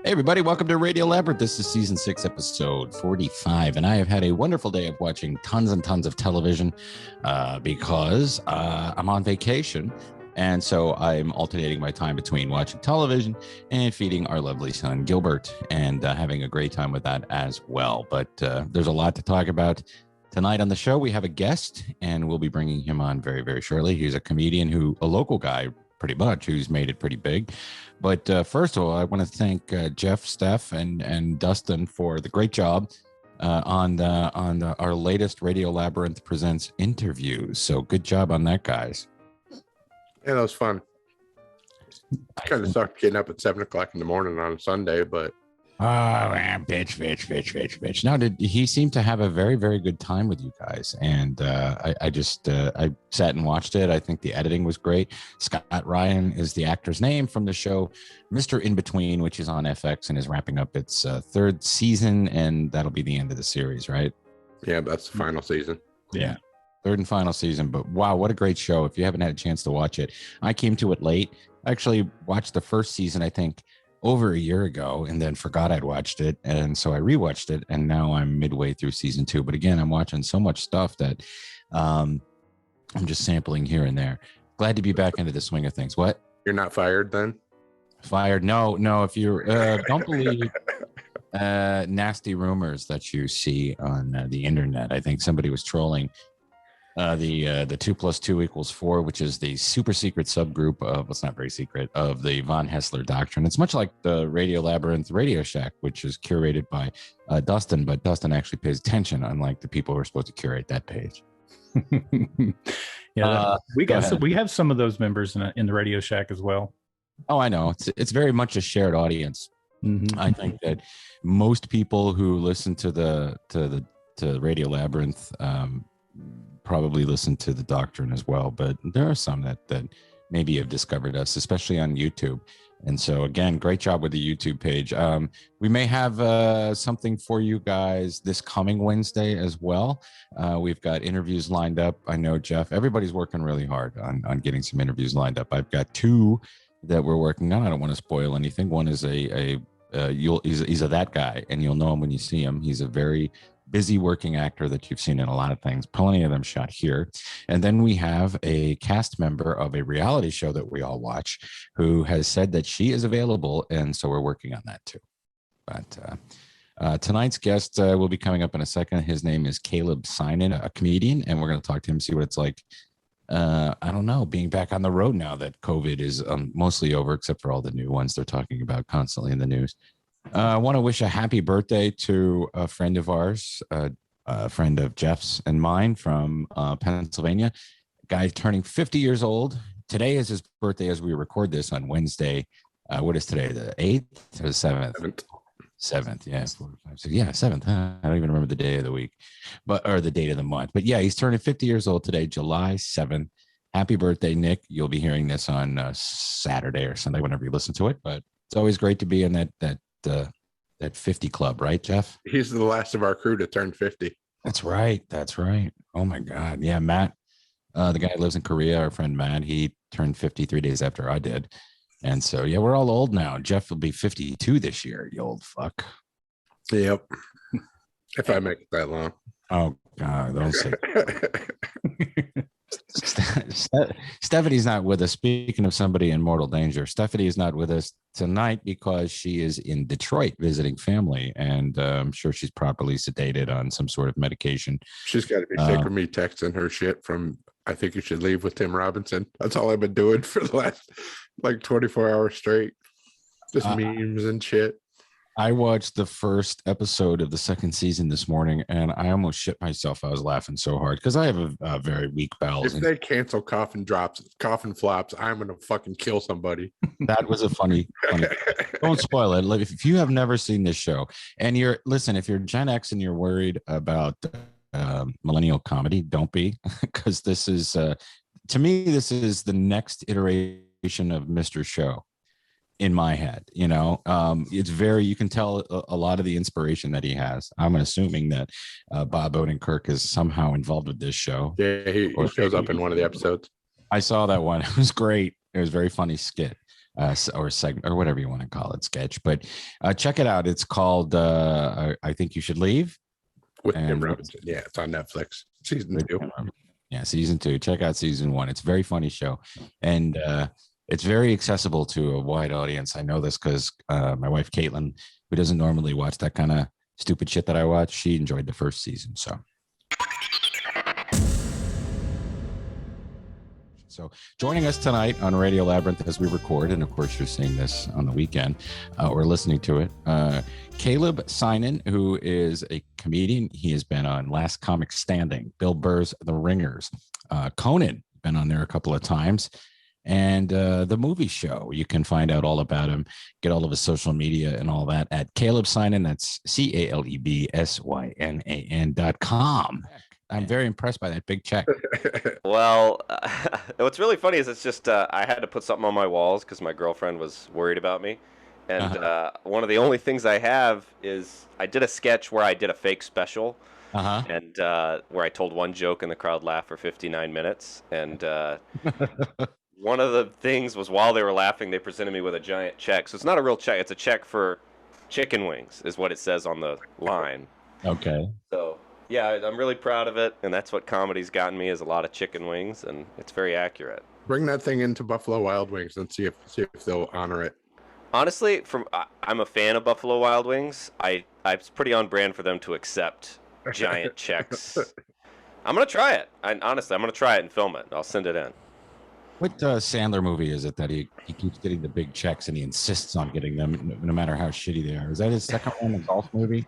Hey everybody, welcome to Radio Labyrinth. This is season 6, episode 45, and I have had a wonderful day of watching tons and tons of television because I'm on vacation, and so I'm alternating my time between watching television and feeding our lovely son Gilbert, and having a great time with that as well. But there's a lot to talk about tonight on the show. We have a guest, and we'll be bringing him on very, very shortly. He's a comedian, a local guy, pretty much, who's made it pretty big. But first of all, I want to thank Jeff, Steph, and Dustin for the great job on our latest Radio Labyrinth Presents interviews. So good job on that, guys. Yeah, that was fun. Kind of sucked getting up at 7 o'clock in the morning on a Sunday, but bitch. Now, did he seem to have a very, very good time with you guys? And I sat and watched it. I think the editing was great. Scott Ryan is the actor's name from the show Mr. In Between, which is on FX and is wrapping up its third season, and that'll be the end of the series, right? Yeah, that's the final season. Yeah, third and final season. But wow, what a great show. If you haven't had a chance to watch it, I came to it late. I actually watched the first season, I think, over a year ago, and then forgot I'd watched it, and so I rewatched it, and now I'm midway through season 2. But again, I'm watching so much stuff that I'm just sampling here and there. Glad to be back into the swing of things. What? You're not fired then? Fired? No. If you don't believe nasty rumors that you see on the internet, I think somebody was trolling the 2 + 2 = 4, which is the super secret subgroup of, it's not very secret, of the von Hessler doctrine. It's much like the Radio Labyrinth RadioShack, which is curated by Dustin, but Dustin actually pays attention, unlike the people who are supposed to curate that page. Yeah, we have some of those members in the RadioShack as well. Oh, I know. It's very much a shared audience. Mm-hmm. I think that most people who listen to Radio Labyrinth probably listen to the doctrine as well, but there are some that maybe have discovered us, especially on YouTube. And so again, great job with the YouTube page. We may have something for you guys this coming Wednesday as well. We've got interviews lined up. I know, Jeff, everybody's working really hard on getting some interviews lined up. I've got 2 that we're working on. I don't want to spoil anything. One is he's a that guy, and you'll know him when you see him. He's a very busy working actor that you've seen in a lot of things, plenty of them shot here. And then we have a cast member of a reality show that we all watch who has said that she is available, and so we're working on that too. But tonight's guest will be coming up in a second. His name is Caleb Synan, a comedian, and we're going to talk to him, see what it's like, I don't know, being back on the road now that COVID is mostly over, except for all the new ones they're talking about constantly in the news. I want to wish a happy birthday to a friend of ours, a friend of Jeff's and mine from Pennsylvania, a guy turning 50 years old. Today is his birthday as we record this on Wednesday. What is today, the 8th or the 7th? 7th, yeah. 4, 5, 6, yeah, 7th. I don't even remember the day of the week, or the date of the month. But yeah, he's turning 50 years old today, July 7th. Happy birthday, Nick. You'll be hearing this on Saturday or Sunday, whenever you listen to it. But it's always great to be in that 50 club, right, Jeff? He's the last of our crew to turn 50. That's right. Oh my God. Yeah, Matt, the guy who lives in Korea, our friend Matt, he turned 50 3 days after I did. And so, yeah, we're all old now. Jeff will be 52 this year, you old fuck. Yep. If I make it that long. Oh God, don't say Stephanie's not with us. Speaking of somebody in mortal danger, Stephanie is not with us tonight because she is in Detroit visiting family, and I'm sure she's properly sedated on some sort of medication. She's got to be sick of me texting her shit from, I think you should leave with Tim Robinson. That's all I've been doing for the last 24 hours straight. Just memes and shit. I watched the first episode of the second season this morning, and I almost shit myself. I was laughing so hard because I have a very weak bowels. If they cancel Coffin Flops, I'm gonna fucking kill somebody. That was a funny. Don't spoil it. Like, if you have never seen this show, and if you're Gen X and you're worried about millennial comedy, don't be, because this is to me, this is the next iteration of Mr. Show. In my head, it's you can tell a lot of the inspiration that he has. I'm assuming that Bob Odenkirk is somehow involved with this show. Yeah, he shows up in one of the episodes. I saw that one. It was great. It was a very funny skit or segment or whatever you want to call it, sketch. But check it out. It's called I Think You Should Leave. With Tim Robinson. Yeah, it's on Netflix. Season 2. Yeah, season 2. Check out season 1. It's a very funny show. And it's very accessible to a wide audience. I know this because my wife, Caitlin, who doesn't normally watch that kind of stupid shit that I watch, she enjoyed the first season. So joining us tonight on Radio Labyrinth as we record, and of course you're seeing this on the weekend or listening to it, Caleb Synan, who is a comedian. He has been on Last Comic Standing, Bill Burr's The Ringers, Conan, been on there a couple of times. And the movie show. You can find out all about him, get all of his social media and all that at Caleb Synan. That's CalebSynan.com. I'm very impressed by that big check. Well, what's really funny is it's just I had to put something on my walls because my girlfriend was worried about me. And one of the only things I have is I did a sketch where I did a fake special. And where I told one joke and the crowd laughed for 59 minutes. And one of the things was while they were laughing, they presented me with a giant check. So it's not a real check. It's a check for chicken wings is what it says on the line. Okay. So, yeah, I'm really proud of it. And that's what comedy's gotten me is a lot of chicken wings. And it's very accurate. Bring that thing into Buffalo Wild Wings and see if they'll honor it. Honestly, I'm a fan of Buffalo Wild Wings. It's pretty on brand for them to accept giant checks. I'm going to try it. Honestly, I'm going to try it and film it. I'll send it in. What Sandler movie is it that he keeps getting the big checks and he insists on getting them no matter how shitty they are? Is that his second one, the golf movie?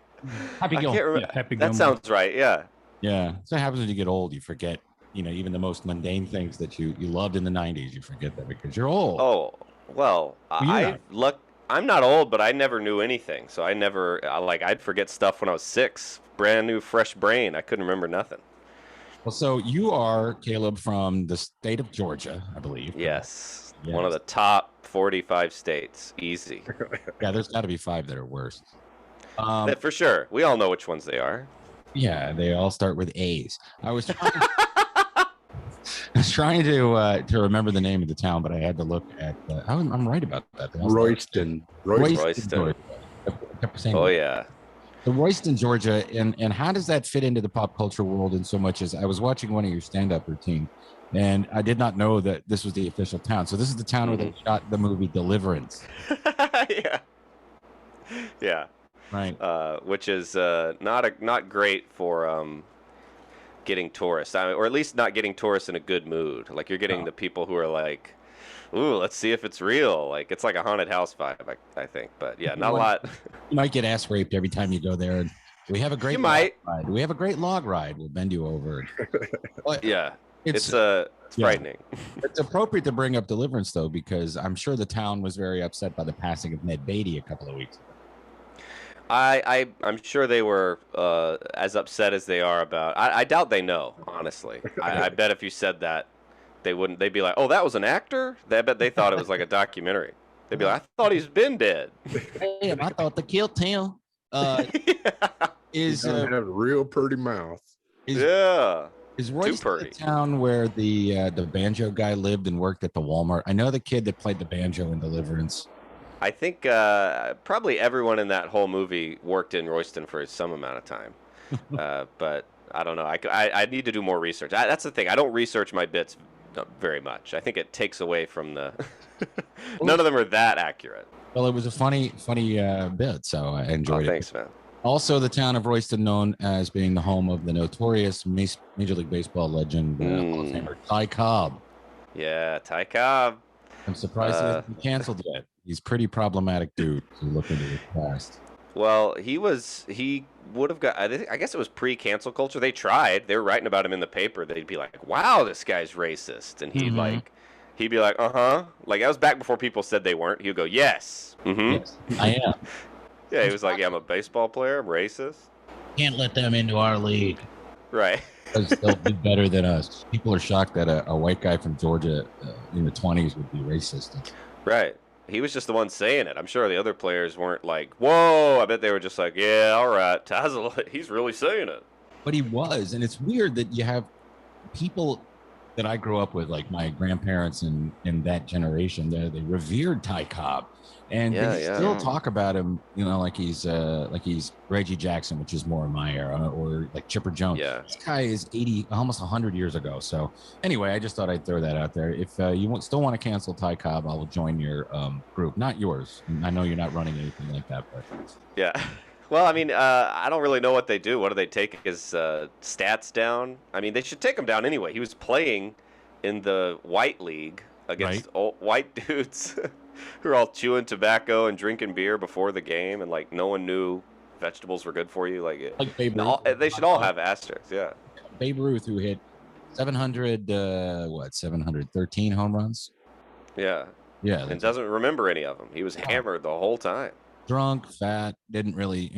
Happy Gilmore. Yeah, Happy Gilmore. That sounds right, yeah. Yeah. That's what happens when you get old. You forget, even the most mundane things that you loved in the 90s. You forget that because you're old. Oh, well, I'm not old, but I never knew anything. So I'd forget stuff when I was 6. Brand new, fresh brain. I couldn't remember nothing. Well, so you are, Caleb, from the state of Georgia, I believe. Yes. One of the top 45 states. Easy. Yeah, there's got to be 5 that are worse. For sure. We all know which ones they are. Yeah, they all start with A's. I was trying to remember the name of the town, but I had to look at. I'm right about that. Royston. Oh, yeah. The Royston, Georgia, and how does that fit into the pop culture world in so much as I was watching one of your stand-up routine, and I did not know that this was the official town. So this is the town where they shot the movie Deliverance. Yeah. Right. Which is not great for getting tourists, or at least not getting tourists in a good mood. Like you're getting the people who are like, ooh, let's see if it's real. Like it's like a haunted house vibe, I think. But yeah, not a lot. You might get ass raped every time you go there. And we have a great log ride. We have a great log ride. We'll bend you over. But yeah, it's frightening. It's appropriate to bring up Deliverance though, because I'm sure the town was very upset by the passing of Ned Beatty a couple of weeks ago. I'm sure they were as upset as they are about. I doubt they know, honestly. I bet if you said that, they wouldn't. They'd be like, "Oh, that was an actor." I bet they thought it was like a documentary. They'd be like, "I thought he's been dead." Damn, I thought the kill town is have a real pretty mouth. Is Royston the town where the banjo guy lived and worked at the Walmart? I know the kid that played the banjo in Deliverance. I think probably everyone in that whole movie worked in Royston for some amount of time, but I don't know. I need to do more research. That's the thing. I don't research my bits very much. I think it takes away from the. None of them are that accurate. Well, it was a funny bit, so I enjoyed it. Thanks, man. Also, the town of Royston, known as being the home of the notorious Major League Baseball legend, Hall of Famer Ty Cobb. Yeah, Ty Cobb. I'm surprised he hasn't been canceled yet. He's pretty problematic dude to look into his past. Well, he would have got. I guess it was pre-cancel culture. They tried. They were writing about him in the paper. They'd be like, "Wow, this guy's racist," and he'd be like, "Uh-huh." Like that was back before people said they weren't. He'd go, "Yes, Yes, I am. yeah." He was like, "Yeah, I'm a baseball player. I'm racist." Can't let them into our league. Right. Because they'll be better than us. People are shocked that a white guy from Georgia in the 20s would be racist. Right. He was just the one saying it. I'm sure the other players weren't like, "Whoa!" I bet they were just like, "Yeah, all right, Tazza, he's really saying it." But he was, and it's weird that you have people that I grew up with, like my grandparents and that generation, they revered Ty Cobb, and they still talk about him, like he's Reggie Jackson, which is more in my era, or like Chipper Jones. Yeah. This guy is 80, almost 100 years ago. So anyway, I just thought I'd throw that out there. If you still want to cancel Ty Cobb, I will join your group, not yours. I know you're not running anything like that, but yeah. Well, I mean, I don't really know what they do. What do they take his stats down? I mean, they should take him down anyway. He was playing in the white league against old white dudes who are all chewing tobacco and drinking beer before the game, and like no one knew vegetables were good for you. Like Babe Ruth. They should all have asterisks. Yeah. Babe Ruth, who hit 713 home runs. Yeah. Yeah. And doesn't remember any of them. He was hammered the whole time. Drunk, fat, didn't really,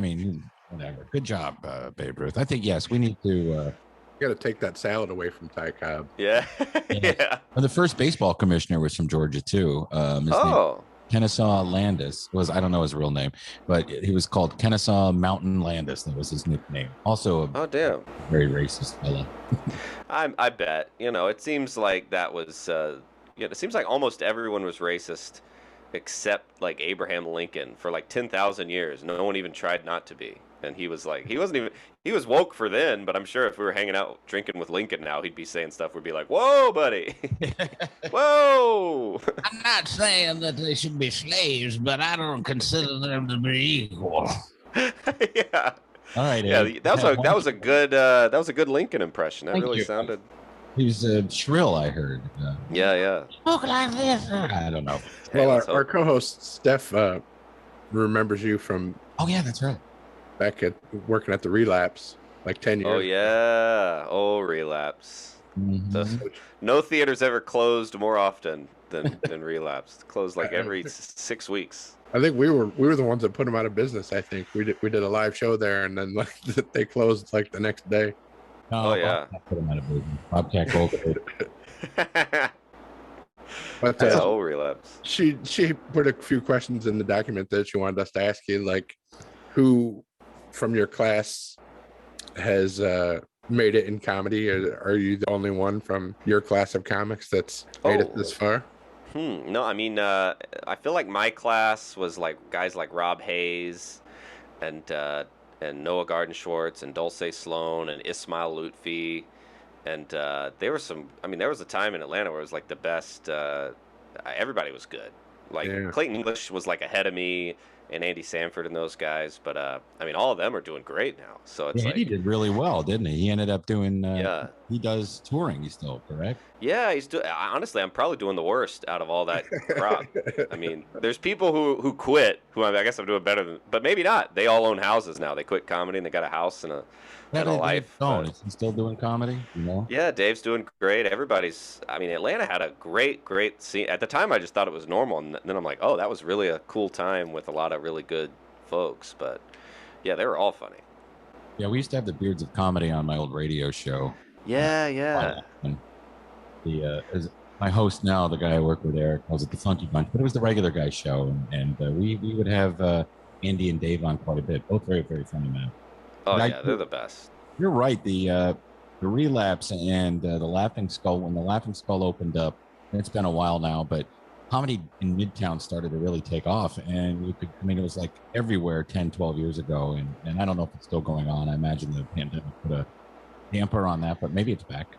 whatever. Good job, Babe Ruth. I think, yes, we need to. You got to take that salad away from Ty Cobb. Yeah. Yeah. Well, the first baseball commissioner was from Georgia, too. His name, Kennesaw Landis I don't know his real name, but he was called Kennesaw Mountain Landis. That was his nickname. Also a very racist fella. I bet. It seems like that was, it seems like almost everyone was racist except like Abraham Lincoln for like 10,000 years. No one even tried not to be. And he was like, he was woke for then, but I'm sure if we were hanging out drinking with Lincoln now, he'd be saying stuff. We'd be like, "Whoa, buddy. Whoa." I'm not saying that they should be slaves, but I don't consider them to be equal. Yeah. All right. Yeah, that was a good Lincoln impression. That really sounded. He was shrill, I heard. Yeah. Look like this. I don't know. Well, our co-host Steph remembers you from. Oh yeah, that's right. Back at working at the Relapse, like 10 years. Oh yeah. Oh, Relapse. Mm-hmm. So, no theaters ever closed more often than Relapse. Closed like every 6 weeks. I think we were the ones that put them out of business. I think we did a live show there, and then like they closed like the next day. Oh yeah. Put them out of business. Bobcat Gold. But Relapse. She put a few questions in the document that she wanted us to ask you, like who from your class has made it in comedy? Are you the only one from your class of comics that's made it this far? No, I mean, I feel like my class was like guys like Rob Hayes and Noah Garden Schwartz and Dulce Sloan and Ismail Lutfi. And there was a time in Atlanta where it was like the best. Everybody was good. Like Clayton English was like ahead of me, and Andy Sanford and those guys. But all of them are doing great now. So it's he did really well, didn't he? He ended up doing. He does touring. He's still correct. Yeah, he's doing. Honestly, I'm probably doing the worst out of all that crop. I mean, there's people who quit. Who I guess I'm doing better than, but maybe not. They all own houses now. They quit comedy and they got a house and a life. Is he still doing comedy? Yeah, Dave's doing great. Everybody's. I mean, Atlanta had a great scene. At the time, I just thought it was normal, and then I'm like, oh, that was really a cool time with a lot of really good folks. But yeah, they were all funny. Yeah, we used to have the Beards of Comedy on my old radio show. Yeah. And as my host now, the guy I work with, Eric, calls it the Funky Bunch, but it was the regular guy show, and we would have Andy and Dave on quite a bit. Both very, very funny men. Oh yeah, they're the best. You're right. The Relapse and the Laughing Skull. When the Laughing Skull opened up, and it's been a while now, but comedy in Midtown started to really take off, and it was like everywhere 10, 12 years ago, and I don't know if it's still going on. I imagine the pandemic put a damper on that, but maybe it's back.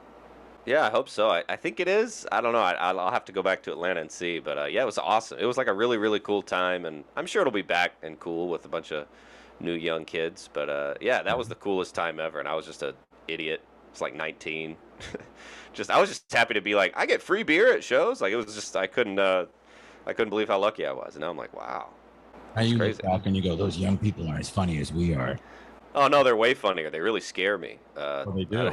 Yeah, I hope so. I think it is. I don't know. I'll have to go back to Atlanta and see. But yeah, it was awesome. It was like a really, really cool time, and I'm sure it'll be back and cool with a bunch of new young kids. But yeah, that was the coolest time ever, and I was just an idiot. It's like 19. I was just happy to be like, I get free beer at shows. Like it was just I couldn't believe how lucky I was, and now I'm like, wow. How you look back and you go, those young people aren't as funny as we are. Oh no, they're way funnier. They really scare me. Well, they do.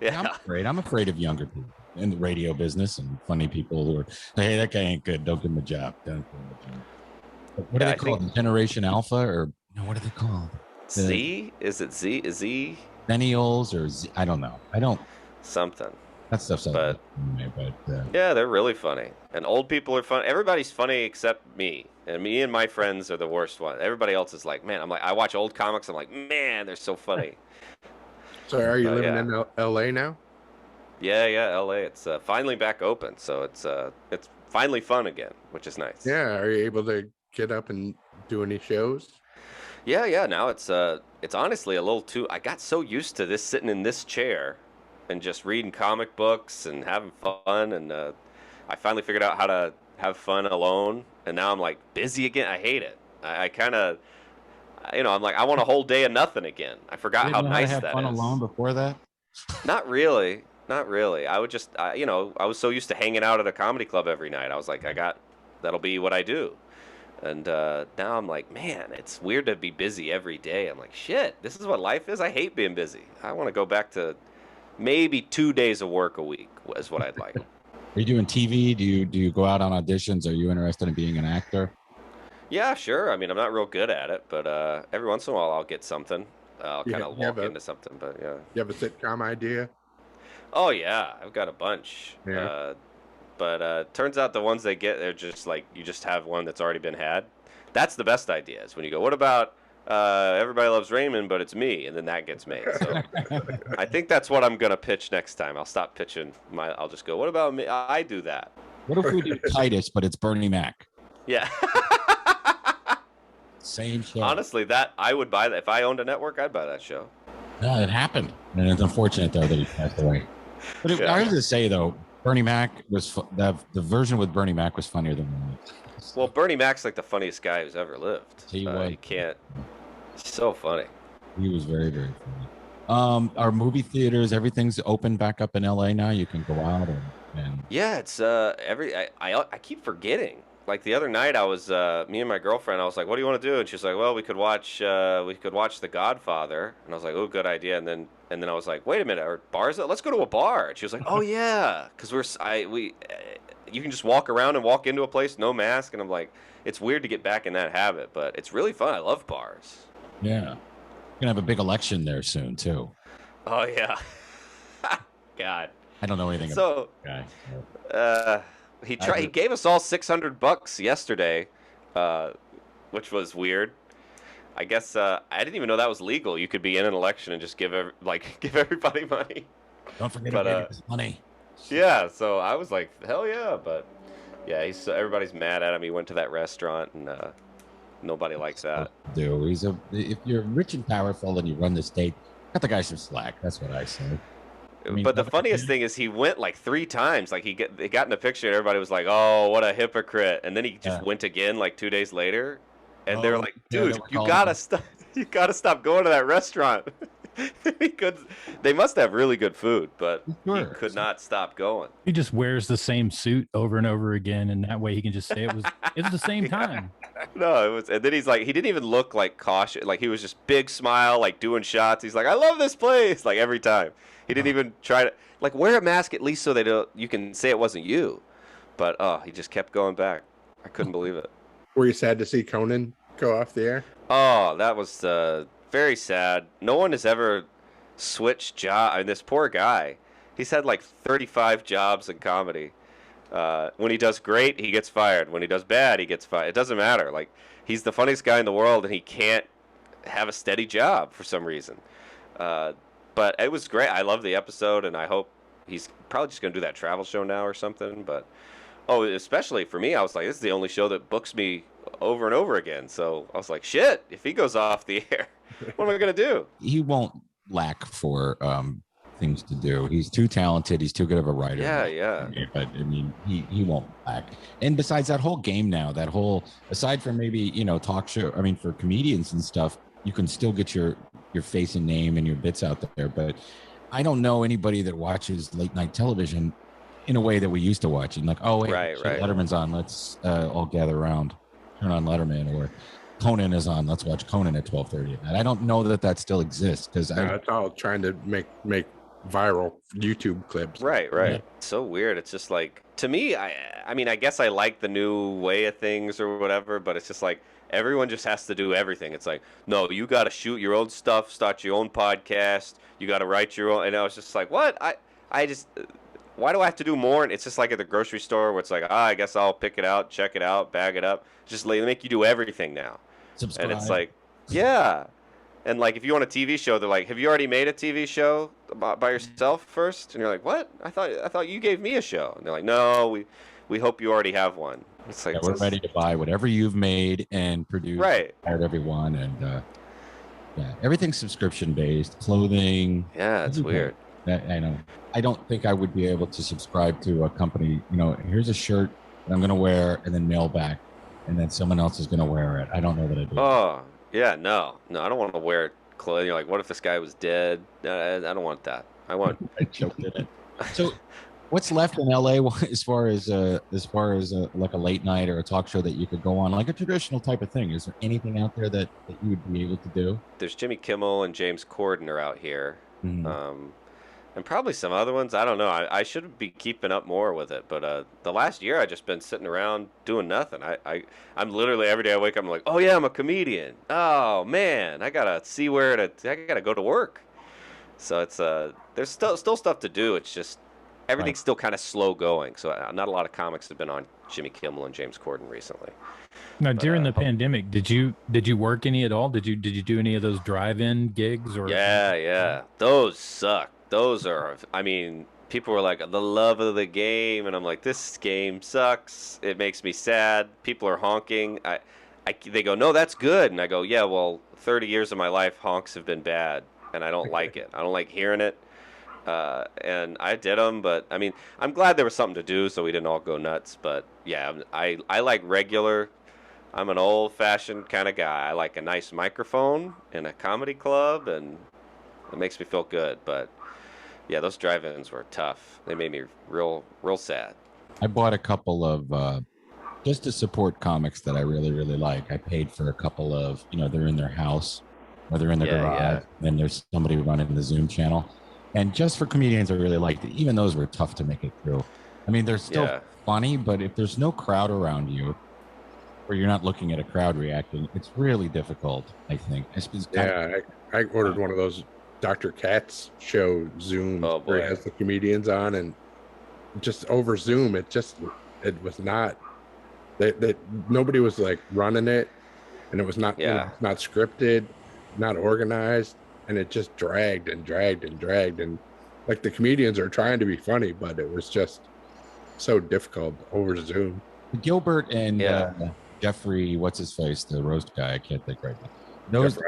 Yeah, I'm afraid of younger people in the radio business and funny people who are, hey, that guy ain't good. Don't give him a job. Don't give him a job. What are they called? Generation Alpha, or no? What are they called? Z? Is it Z? Is Z? Millennials or Z? I don't know. I don't. Something. That stuff's but but yeah, they're really funny. And old people are fun. Everybody's funny except me. And me and my friends are the worst one. Everybody else is like, man, I'm like, I watch old comics. I'm like, man, they're so funny. So are you living in LA now? Yeah, LA. It's finally back open. So it's finally fun again, which is nice. Yeah. Are you able to get up and do any shows? Yeah. Now it's honestly a little too, I got so used to this sitting in this chair and just reading comic books and having fun, and I finally figured out how to have fun alone, and now I'm like busy again. I hate it. I kind of, I'm like, I want a whole day of nothing again. I forgot how nice that is. Fun alone before that? Not really. I would just, I was so used to hanging out at a comedy club every night. I was like, that'll be what I do. And now I'm like, man, it's weird to be busy every day. I'm like, shit, this is what life is. I hate being busy. I want to go back to maybe 2 days of work a week is what I'd like. Are you doing TV? Do you go out on auditions? Are you interested in being an actor? Yeah, sure. I mean, I'm not real good at it, but every once in a while I'll get something. I'll kind of walk into something, but yeah. You have a sitcom idea? Oh, yeah. I've got a bunch. Yeah. But turns out the ones they get, they're just like, you just have one that's already been had. That's the best idea, is when you go, what about Everybody Loves Raymond, but it's me, and then that gets made. So I think that's what I'm gonna pitch next time. I'll stop pitching I'll just go, what about me? I do that. What if we do Titus, but it's Bernie Mac? Yeah. Same show. Honestly, that I would buy that. If I owned a network, I'd buy that show. No, it happened, and it's unfortunate though that he passed away. But I was to say though, Bernie Mac was the version with Bernie Mac was funnier than mine. Well, Bernie Mac's like the funniest guy who's ever lived. He was. You can't. He's so funny. He was very, very funny. Our movie theaters, everything's open back up in LA now. You can go out and yeah, it's I keep forgetting. Like the other night, I was me and my girlfriend. I was like, "What do you want to do?" And she's like, "Well, we could watch The Godfather." And I was like, "Oh, good idea." And then I was like, "Wait a minute, are bars? Let's go to a bar." And she was like, "Oh yeah," because you can just walk around and walk into a place, no mask. And I'm like, it's weird to get back in that habit, but it's really fun. I love bars. Yeah, you're gonna have a big election there soon too. Oh yeah. God. I don't know anything about that guy. He gave us all $600 yesterday, which was weird. I guess I didn't even know that was legal. You could be in an election and just give everybody money. Don't forget about money. Yeah, so I was like, hell yeah, but yeah, everybody's mad at him. He went to that restaurant, and nobody likes that. If you're rich and powerful and you run the state, cut the guy some slack. That's what I say. But the funniest thing is he went like 3 times. Like they got in the picture and everybody was like, "Oh, what a hypocrite!" And then he just went again like 2 days later, and they were like, "Dude, you gotta stop! You gotta stop going to that restaurant." They must have really good food, but he could not stop going. He just wears the same suit over and over again, and that way he can just say it's the same time. No, it was, and then he's like, he didn't even look like cautious, like he was just big smile, like doing shots. He's like, "I love this place," like every time. He didn't even try to wear a mask at least so you can say it wasn't you. But he just kept going back. I couldn't believe it. Were you sad to see Conan go off the air? Oh, that was very sad. No one has ever switched job. I mean, this poor guy, he's had like 35 jobs in comedy. When he does great, he gets fired. When he does bad, he gets fired. It doesn't matter. Like, he's the funniest guy in the world, and he can't have a steady job for some reason. But it was great. I love the episode, and I hope he's probably just going to do that travel show now or something. But, especially for me, I was like, this is the only show that books me over and over again. So I was like, shit, if he goes off the air, what am I going to do? He won't lack for things to do. He's too talented. He's too good of a writer. Yeah. But I mean, he won't lack. And besides that whole game now, aside from maybe, talk show, I mean, for comedians and stuff, you can still get your face and name and your bits out there. But I don't know anybody that watches late night television in a way that we used to watch. And like, oh, wait, right. Letterman's on. Let's all gather around, turn on Letterman. Or Conan is on. Let's watch Conan at 12:30. And I don't know that still exists because it's all trying to make viral YouTube clips. Right. Yeah. It's so weird. It's just like, to me, I mean, I guess I like the new way of things or whatever, but it's just like everyone just has to do everything. It's like, no, you got to shoot your own stuff, start your own podcast, you got to write your own. And I was just like, what? I just, why do I have to do more? And it's just like at the grocery store where it's like, I guess I'll pick it out, check it out, bag it up. Just they make you do everything now. Subscribe. And it's like, yeah. And like, if you want a TV show, they're like, have you already made a TV show by yourself first? And you're like, what? I thought you gave me a show. And they're like, no, we hope you already have one. It's like, we're ready to buy whatever you've made and produce. Right. Hired everyone. And everything's subscription based. Clothing. Yeah, it's weird. I know. I don't think I would be able to subscribe to a company, here's a shirt that I'm going to wear and then mail back. And then someone else is going to wear it. I don't know that I do. Oh, yeah, no, I don't want to wear clothing. You're like, what if this guy was dead? I don't want that. I choked in it. So, what's left in LA as far as like a late night or a talk show that you could go on, like a traditional type of thing? Is there anything out there that you would be able to do? There's Jimmy Kimmel and James Corden are out here. Mm-hmm. And probably some other ones. I don't know. I should be keeping up more with it. But the last year, I've just been sitting around doing nothing. I'm literally, every day I wake up, I'm like, oh, yeah, I'm a comedian. Oh, man, I got to see I got to go to work. So it's there's still stuff to do. It's just everything's still kind of slow going. So not a lot of comics have been on Jimmy Kimmel and James Corden recently. Now, during the pandemic, did you work any at all? Did you do any of those drive-in gigs? Or Yeah. Those suck. Those are, I mean, people were like, the love of the game. And I'm like, this game sucks. It makes me sad. People are honking. They go, no, that's good. And I go, yeah, well, 30 years of my life, honks have been bad. And I don't like it. I don't like hearing it. And I did them. But, I mean, I'm glad there was something to do so we didn't all go nuts. But, yeah, I like regular. I'm an old-fashioned kind of guy. I like a nice microphone in a comedy club. And it makes me feel good. But yeah, those drive-ins were tough. They made me real sad. I bought a couple of just to support comics that I really, really like. I paid for a couple of, they're in their house or they're in their garage. Yeah. Then there's somebody running the Zoom channel. And just for comedians, I really liked it. Even those were tough to make it through. I mean, they're still funny, but if there's no crowd around you or you're not looking at a crowd reacting, it's really difficult, I think. I ordered one of those Dr. Katz show Zoom where he has the comedians on, and just over Zoom it was not that nobody was like running it, and it was not not scripted, not organized, and it just dragged and like the comedians are trying to be funny, but it was just so difficult over Zoom. Gilbert and Jeffrey, what's his face, the roast guy, I can't think right now. Those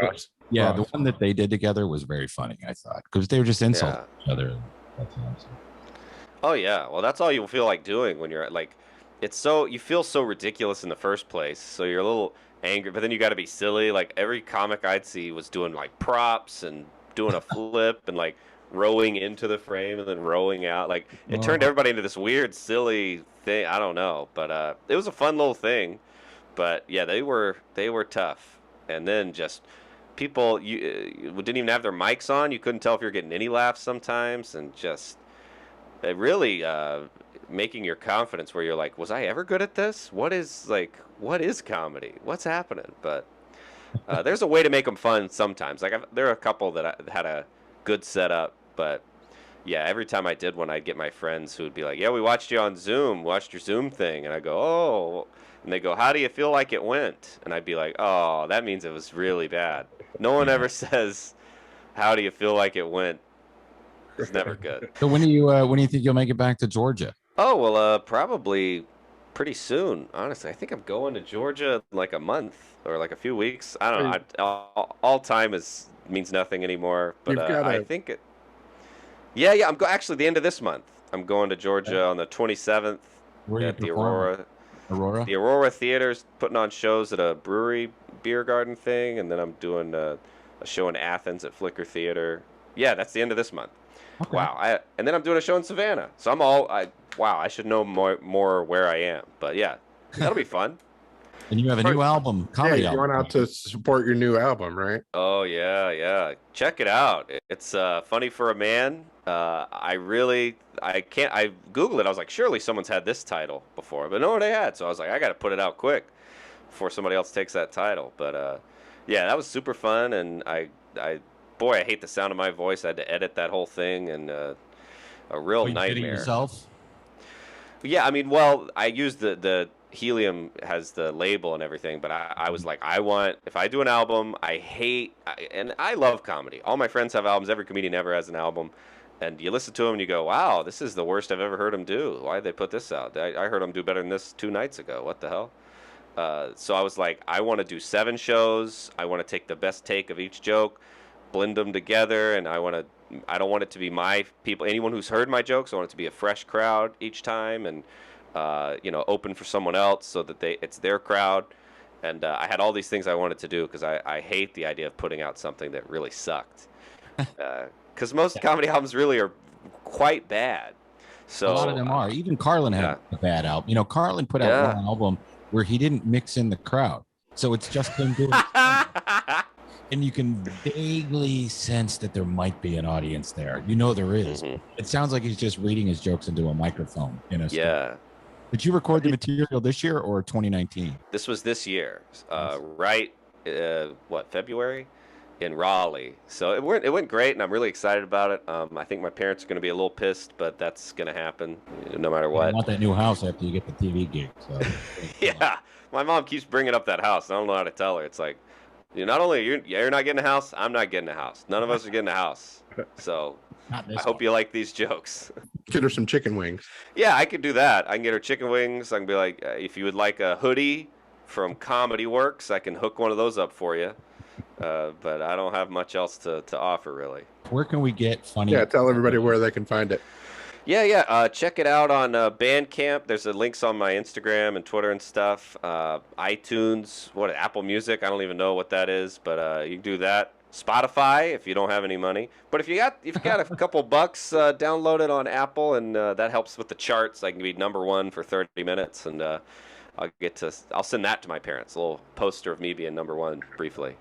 the one that they did together was very funny, I thought, because they were just insulting each other. That's awesome. Oh yeah, well that's all you feel like doing when you're like, you feel so ridiculous in the first place, so you're a little angry, but then you got to be silly. Like every comic I'd see was doing like props and doing a flip and like rowing into the frame and then rowing out. Like it turned everybody into this weird, silly thing. I don't know, but it was a fun little thing. But yeah, they were tough, and then just. People you didn't even have their mics on. You couldn't tell if you're getting any laughs sometimes, and just really making your confidence where you're like, was I ever good at this? What is comedy? What's happening? But there's a way to make them fun sometimes. Like there are a couple that had a good setup, but yeah, every time I did one, I'd get my friends who would be like, yeah, we watched you on Zoom, watched your Zoom thing, and I go, oh, and they go, how do you feel like it went? And I'd be like, oh, that means it was really bad. No one ever says, how do you feel like it went? It's never good. So when do you think you'll make it back to Georgia? Oh, well, probably pretty soon, honestly. I think I'm going to Georgia in like a month or like a few weeks. I don't know. All time means nothing anymore, but I think it. Yeah, I'm actually the end of this month. I'm going to Georgia on the 27th at the Aurora. The Aurora Theater's putting on shows at a brewery beer garden thing, and then I'm doing a show in Athens at Flicker Theater. Yeah, that's the end of this month. Okay. Wow. And then I'm doing a show in Savannah. So I should know more where I am. But yeah, that'll be fun. And you have a new album, comedy you're album. going out to support your new album, right? Oh yeah. Check it out. It's funny for a man. I Googled it. I was like, surely someone's had this title before, but no, they had. So I was like, I got to put it out quick before somebody else takes that title. But yeah, that was super fun, and I hate the sound of my voice. I had to edit that whole thing, and a real you did it nightmare. yourself? Yeah, I mean, well, I used the Helium has the label and everything, but I was like, if I do an album, and I love comedy. All my friends have albums. Every comedian ever has an album. And you listen to them and you go, wow, this is the worst I've ever heard them do. Why did they put this out? I heard them do better than this 2 nights ago. What the hell? So I was like, I want to do 7 shows. I want to take the best take of each joke, blend them together, and I don't want it to be my people, anyone who's heard my jokes. I want it to be a fresh crowd each time, and open for someone else so that it's their crowd. And I had all these things I wanted to do because I hate the idea of putting out something that really sucked. Because most comedy albums really are quite bad. So a lot of them are. Even Carlin had a bad album. Carlin put out one album where he didn't mix in the crowd, so it's just him doing it. And you can vaguely sense that there might be an audience there. There is. Mm-hmm. It sounds like he's just reading his jokes into a microphone. Yeah. Did you record the material this year or 2019? This was this year, February? In Raleigh. So it went great, and I'm really excited about it. I think my parents are going to be a little pissed, but that's going to happen no matter what. You want that new house after you get the TV gig. So. Yeah, my mom keeps bringing up that house. I don't know how to tell her. It's like, not only you're not getting a house, I'm not getting a house. None of us are getting a house. So I hope you like these jokes. Get her some chicken wings. Yeah, I could do that. I can get her chicken wings. I can be like, if you would like a hoodie from Comedy Works, I can hook one of those up for you. But I don't have much else to offer, really. Where can we get funny? Yeah, tell everybody where they can find it. Yeah. Check it out on Bandcamp. There's links on my Instagram and Twitter and stuff. iTunes, Apple Music. I don't even know what that is, but you can do that. Spotify if you don't have any money. But if you got a couple bucks, download it on Apple, and that helps with the charts. I can be #1 for 30 minutes, and I'll send that to my parents. A little poster of me being #1 briefly.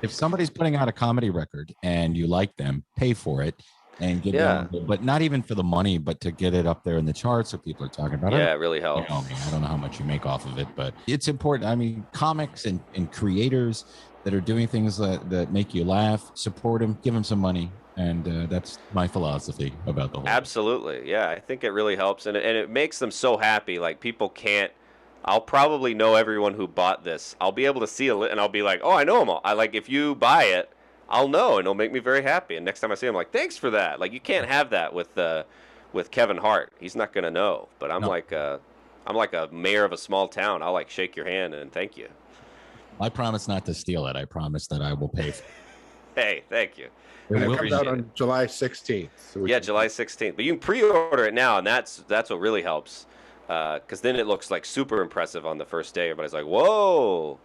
If somebody's putting out a comedy record and you like them, pay for it and get it. But not even for the money, but to get it up there in the charts so people are talking about it. Yeah, it really helps. I don't know how much you make off of it, but it's important. I mean, comics and creators that are doing things that make you laugh, support them, give them some money. And that's my philosophy about the whole Absolutely. Yeah, I think it really helps. And it makes them so happy. Like, people can't. I'll probably know everyone who bought this. I'll be able to see and I'll be like, oh, I know them all. If you buy it, I'll know, and it'll make me very happy. And next time I see him, I'm like, thanks for that. Like, you can't have that with Kevin Hart. He's not gonna know. But I'm like a mayor of a small town. I'll shake your hand and thank you. I promise not to steal it. I promise that I will pay for it. Hey, thank you. And it comes out on July 16th. So July 16th. But you can pre-order it now, and that's what really helps. Because then it looks super impressive on the first day. Everybody's like, whoa.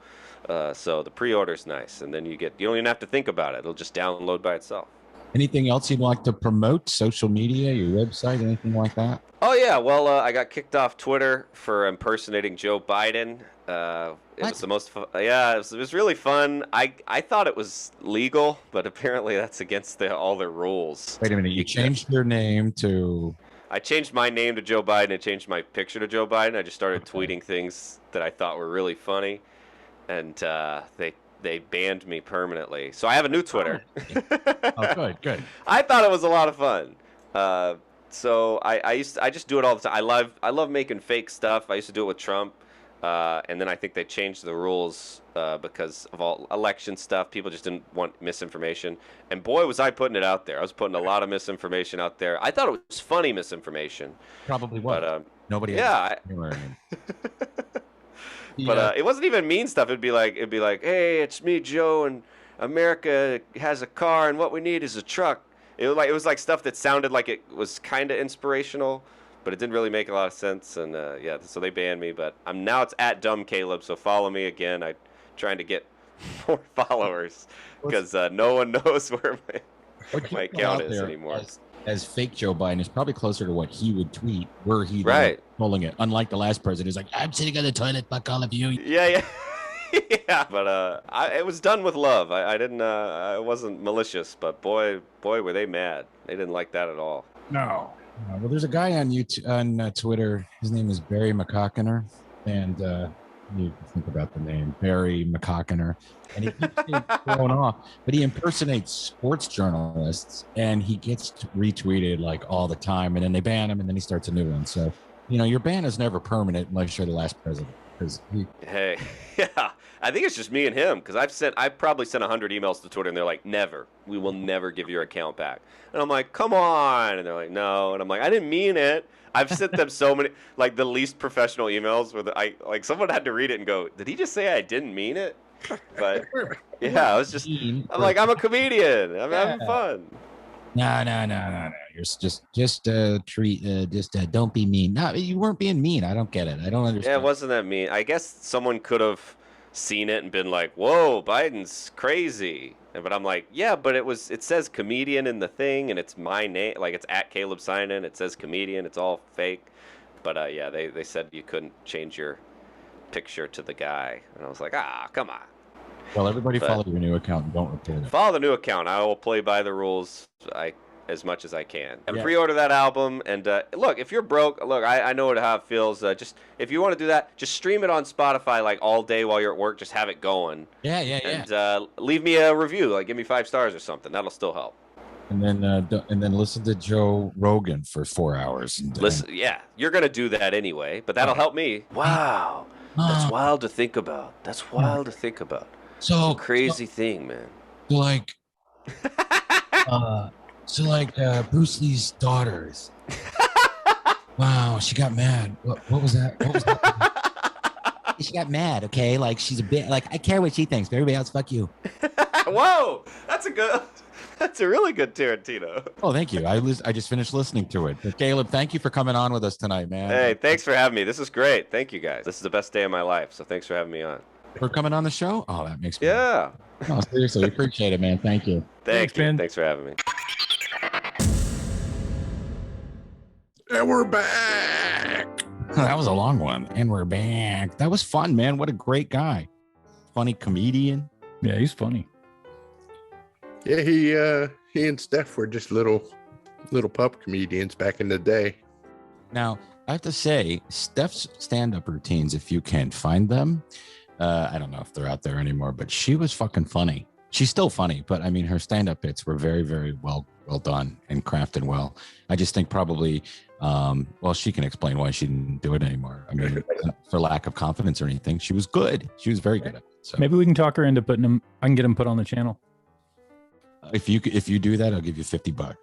So the pre-order's nice. And then you don't even have to think about it. It'll just download by itself. Anything else you'd like to promote? Social media, your website, anything like that? Oh, yeah. Well, I got kicked off Twitter for impersonating Joe Biden. It was the most fun. Yeah, it was really fun. I thought it was legal, but apparently that's against all their rules. Wait a minute. You changed your name to... I changed my name to Joe Biden and changed my picture to Joe Biden. I just started tweeting things that I thought were really funny, and they banned me permanently. So I have a new Twitter. Oh, good. I thought it was a lot of fun. So I just do it all the time. I love making fake stuff. I used to do it with Trump, and then I think they changed the rules because of all election stuff. People just didn't want misinformation. And boy, was I putting it out there. I was putting a lot of misinformation out there. I thought it was funny misinformation. Probably was. But, nobody. Yeah. But it wasn't even mean stuff. It'd be like, hey, it's me, Joe, and America has a car, and what we need is a truck. It was like stuff that sounded like it was kind of inspirational, but it didn't really make a lot of sense. And so they banned me. But now it's at Dumb Caleb, so follow me again. I'm trying to get more followers because no one knows where my account is anymore. as fake Joe Biden is probably closer to what he would tweet were he pulling it. Unlike the last president, who's like, I'm sitting on the toilet, fuck all of you. Yeah. Yeah, but it was done with love. I didn't. I wasn't malicious, but boy, were they mad. They didn't like that at all. No. Well, there's a guy on YouTube on Twitter. His name is Barry McCockiner, and you think about the name Barry McCockiner, and he keeps going off, but he impersonates sports journalists, and he gets retweeted like all the time, and then they ban him, and then he starts a new one. So, your ban is never permanent unless you're the last president. Hey, yeah, I think it's just me and him because I've probably sent 100 emails to Twitter and they're like, never, we will never give your account back. And I'm like, come on, and they're like, no, and I'm like, I didn't mean it. I've sent them so many, like the least professional emails where someone had to read it and go, did he just say I didn't mean it? But yeah, I was just, I'm like, I'm a comedian, I'm having fun. No. You're just don't be mean. No, you weren't being mean. I don't get it. I don't understand. Yeah, it wasn't that mean. I guess someone could have seen it and been like, whoa, Biden's crazy. But I'm like, yeah, but it says comedian in the thing, and it's my name, like it's at Caleb Synan. It says comedian. It's all fake. But yeah, they said you couldn't change your picture to the guy, and I was like, come on. Well, everybody follow your new account and don't report it. Follow the new account. I will play by the rules as much as I can. And pre-order that album. And look, if you're broke, I know how it feels. Just if you want to do that, just stream it on Spotify like all day while you're at work. Just have it going. Yeah. And leave me a review. Like give me 5 stars or something. That'll still help. And then listen to Joe Rogan for 4 hours. Listen, yeah, you're gonna do that anyway, but that'll help me. Wow, that's wild to think about. So crazy thing, man. Bruce Lee's daughters. Wow, she got mad. What was that? She got mad. Okay, like she's a bit like I care what she thinks, but everybody else, fuck you. Whoa, that's a really good Tarantino. Oh, thank you. I just finished listening to it. But Caleb, thank you for coming on with us tonight, man. Hey, thanks for having me. This is great. Thank you guys. This is the best day of my life. So thanks for having me on. For coming on the show? Oh, that makes me happy. Oh, seriously, we appreciate it, man. Thank you. Thanks, man. Thanks for having me. And we're back. That was a long one. And we're back. That was fun, man. What a great guy. Funny comedian. Yeah, he's funny. Yeah, he and Steph were just little pup comedians back in the day. Now, I have to say, Steph's stand-up routines, if you can find them, I don't know if they're out there anymore, but she was fucking funny. She's still funny, but I mean, her stand-up bits were very, very well done and crafted well. I just think probably, she can explain why she didn't do it anymore. I mean, for lack of confidence or anything, she was good. She was very good at it. So maybe we can talk her into putting him. I can get him put on the channel. If you do that, I'll give you $50.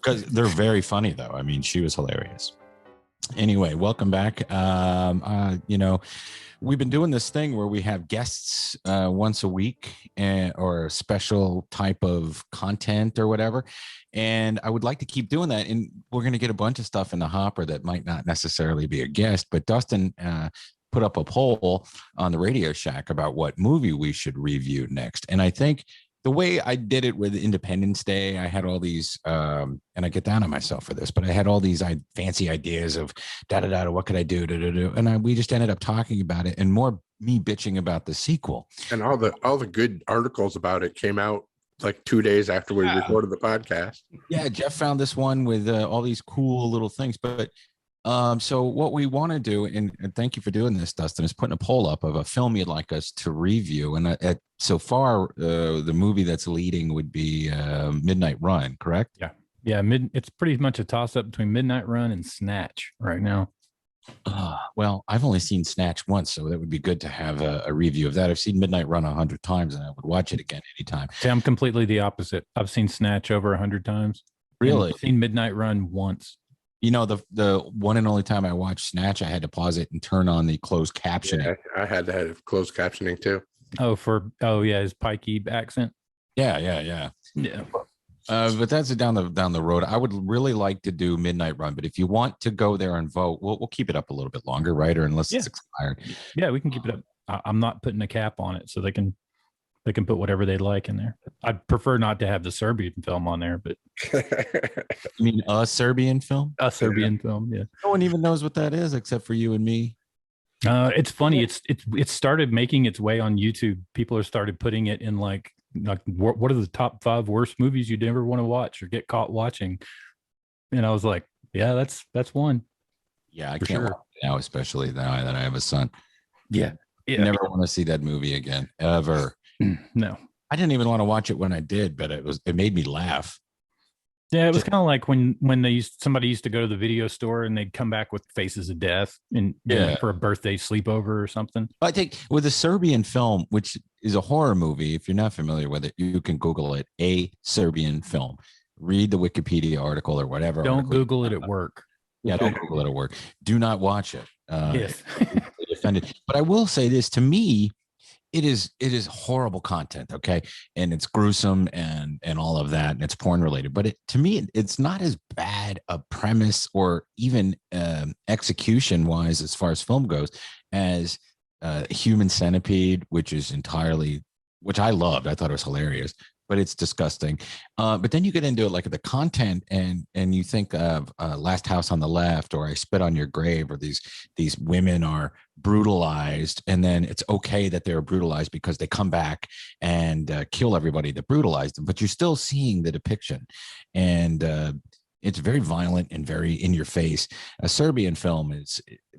Because they're very funny, though. I mean, she was hilarious. Anyway, welcome back. We've been doing this thing where we have guests once a week or a special type of content or whatever. And I would like to keep doing that. And we're going to get a bunch of stuff in the hopper that might not necessarily be a guest, but Dustin put up a poll on the RadioShack about what movie we should review next. And I think the way I did it with Independence Day, I had all these, and I get down on myself for this, but I had all these fancy ideas of what could I do, and we just ended up talking about it, and more me bitching about the sequel. And all the good articles about it came out like 2 days after we recorded the podcast. Yeah, Jeff found this one with all these cool little things, but so what we want to do, and thank you for doing this, Dustin, is putting a poll up of a film you'd like us to review. And so far, the movie that's leading would be Midnight Run, correct? Yeah. It's pretty much a toss-up between Midnight Run and Snatch right now. Well, I've only seen Snatch once, so that would be good to have a review of that. I've seen Midnight Run 100 times, and I would watch it again anytime. See, I'm completely the opposite. I've seen Snatch over 100 times. Really? I've seen Midnight Run once. You know, the one and only time I watched Snatch, I had to pause it and turn on the closed captioning. Yeah, I had to have closed captioning too. His pikey accent. Yeah. But that's down the road. I would really like to do Midnight Run, but if you want to go there and vote, we'll keep it up a little bit longer, right? Or unless it's expired. Yeah, we can keep it up. I'm not putting a cap on it, so they can They can put whatever they like in there. I'd prefer not to have the Serbian film on there, but You mean a Serbian film? a Serbian film, yeah. No one even knows what that is except for you and me. It's funny. It's started making its way on YouTube. People have started putting it in like what are the top 5 worst movies you'd ever want to watch or get caught watching? And I was like, yeah, that's one. Yeah, I can't watch it now, especially now that I have a son. Yeah. Never want to see that movie again, ever. No. I didn't even want to watch it when I did, but it made me laugh. Yeah, it was kind of like when somebody used to go to the video store and they'd come back with Faces of Death and for a birthday sleepover or something. I think with a Serbian film, which is a horror movie, if you're not familiar with it, you can Google it, A Serbian Film. Read the Wikipedia article or whatever. Don't Google it at work. Yeah, don't Google it at work. Do not watch it. Yes. Offended. But I will say this, to me, it is horrible content, okay, and it's gruesome and all of that, and it's porn related, but to me it's not as bad a premise or even execution wise as far as film goes as Human Centipede, which I loved. I thought it was hilarious, but it's disgusting. But then you get into it, like the content, and you think of Last House on the Left, or I Spit on Your Grave, or these women are brutalized, and then it's okay that they're brutalized because they come back and kill everybody that brutalized them. But you're still seeing the depiction, and it's very violent and very in your face. A Serbian film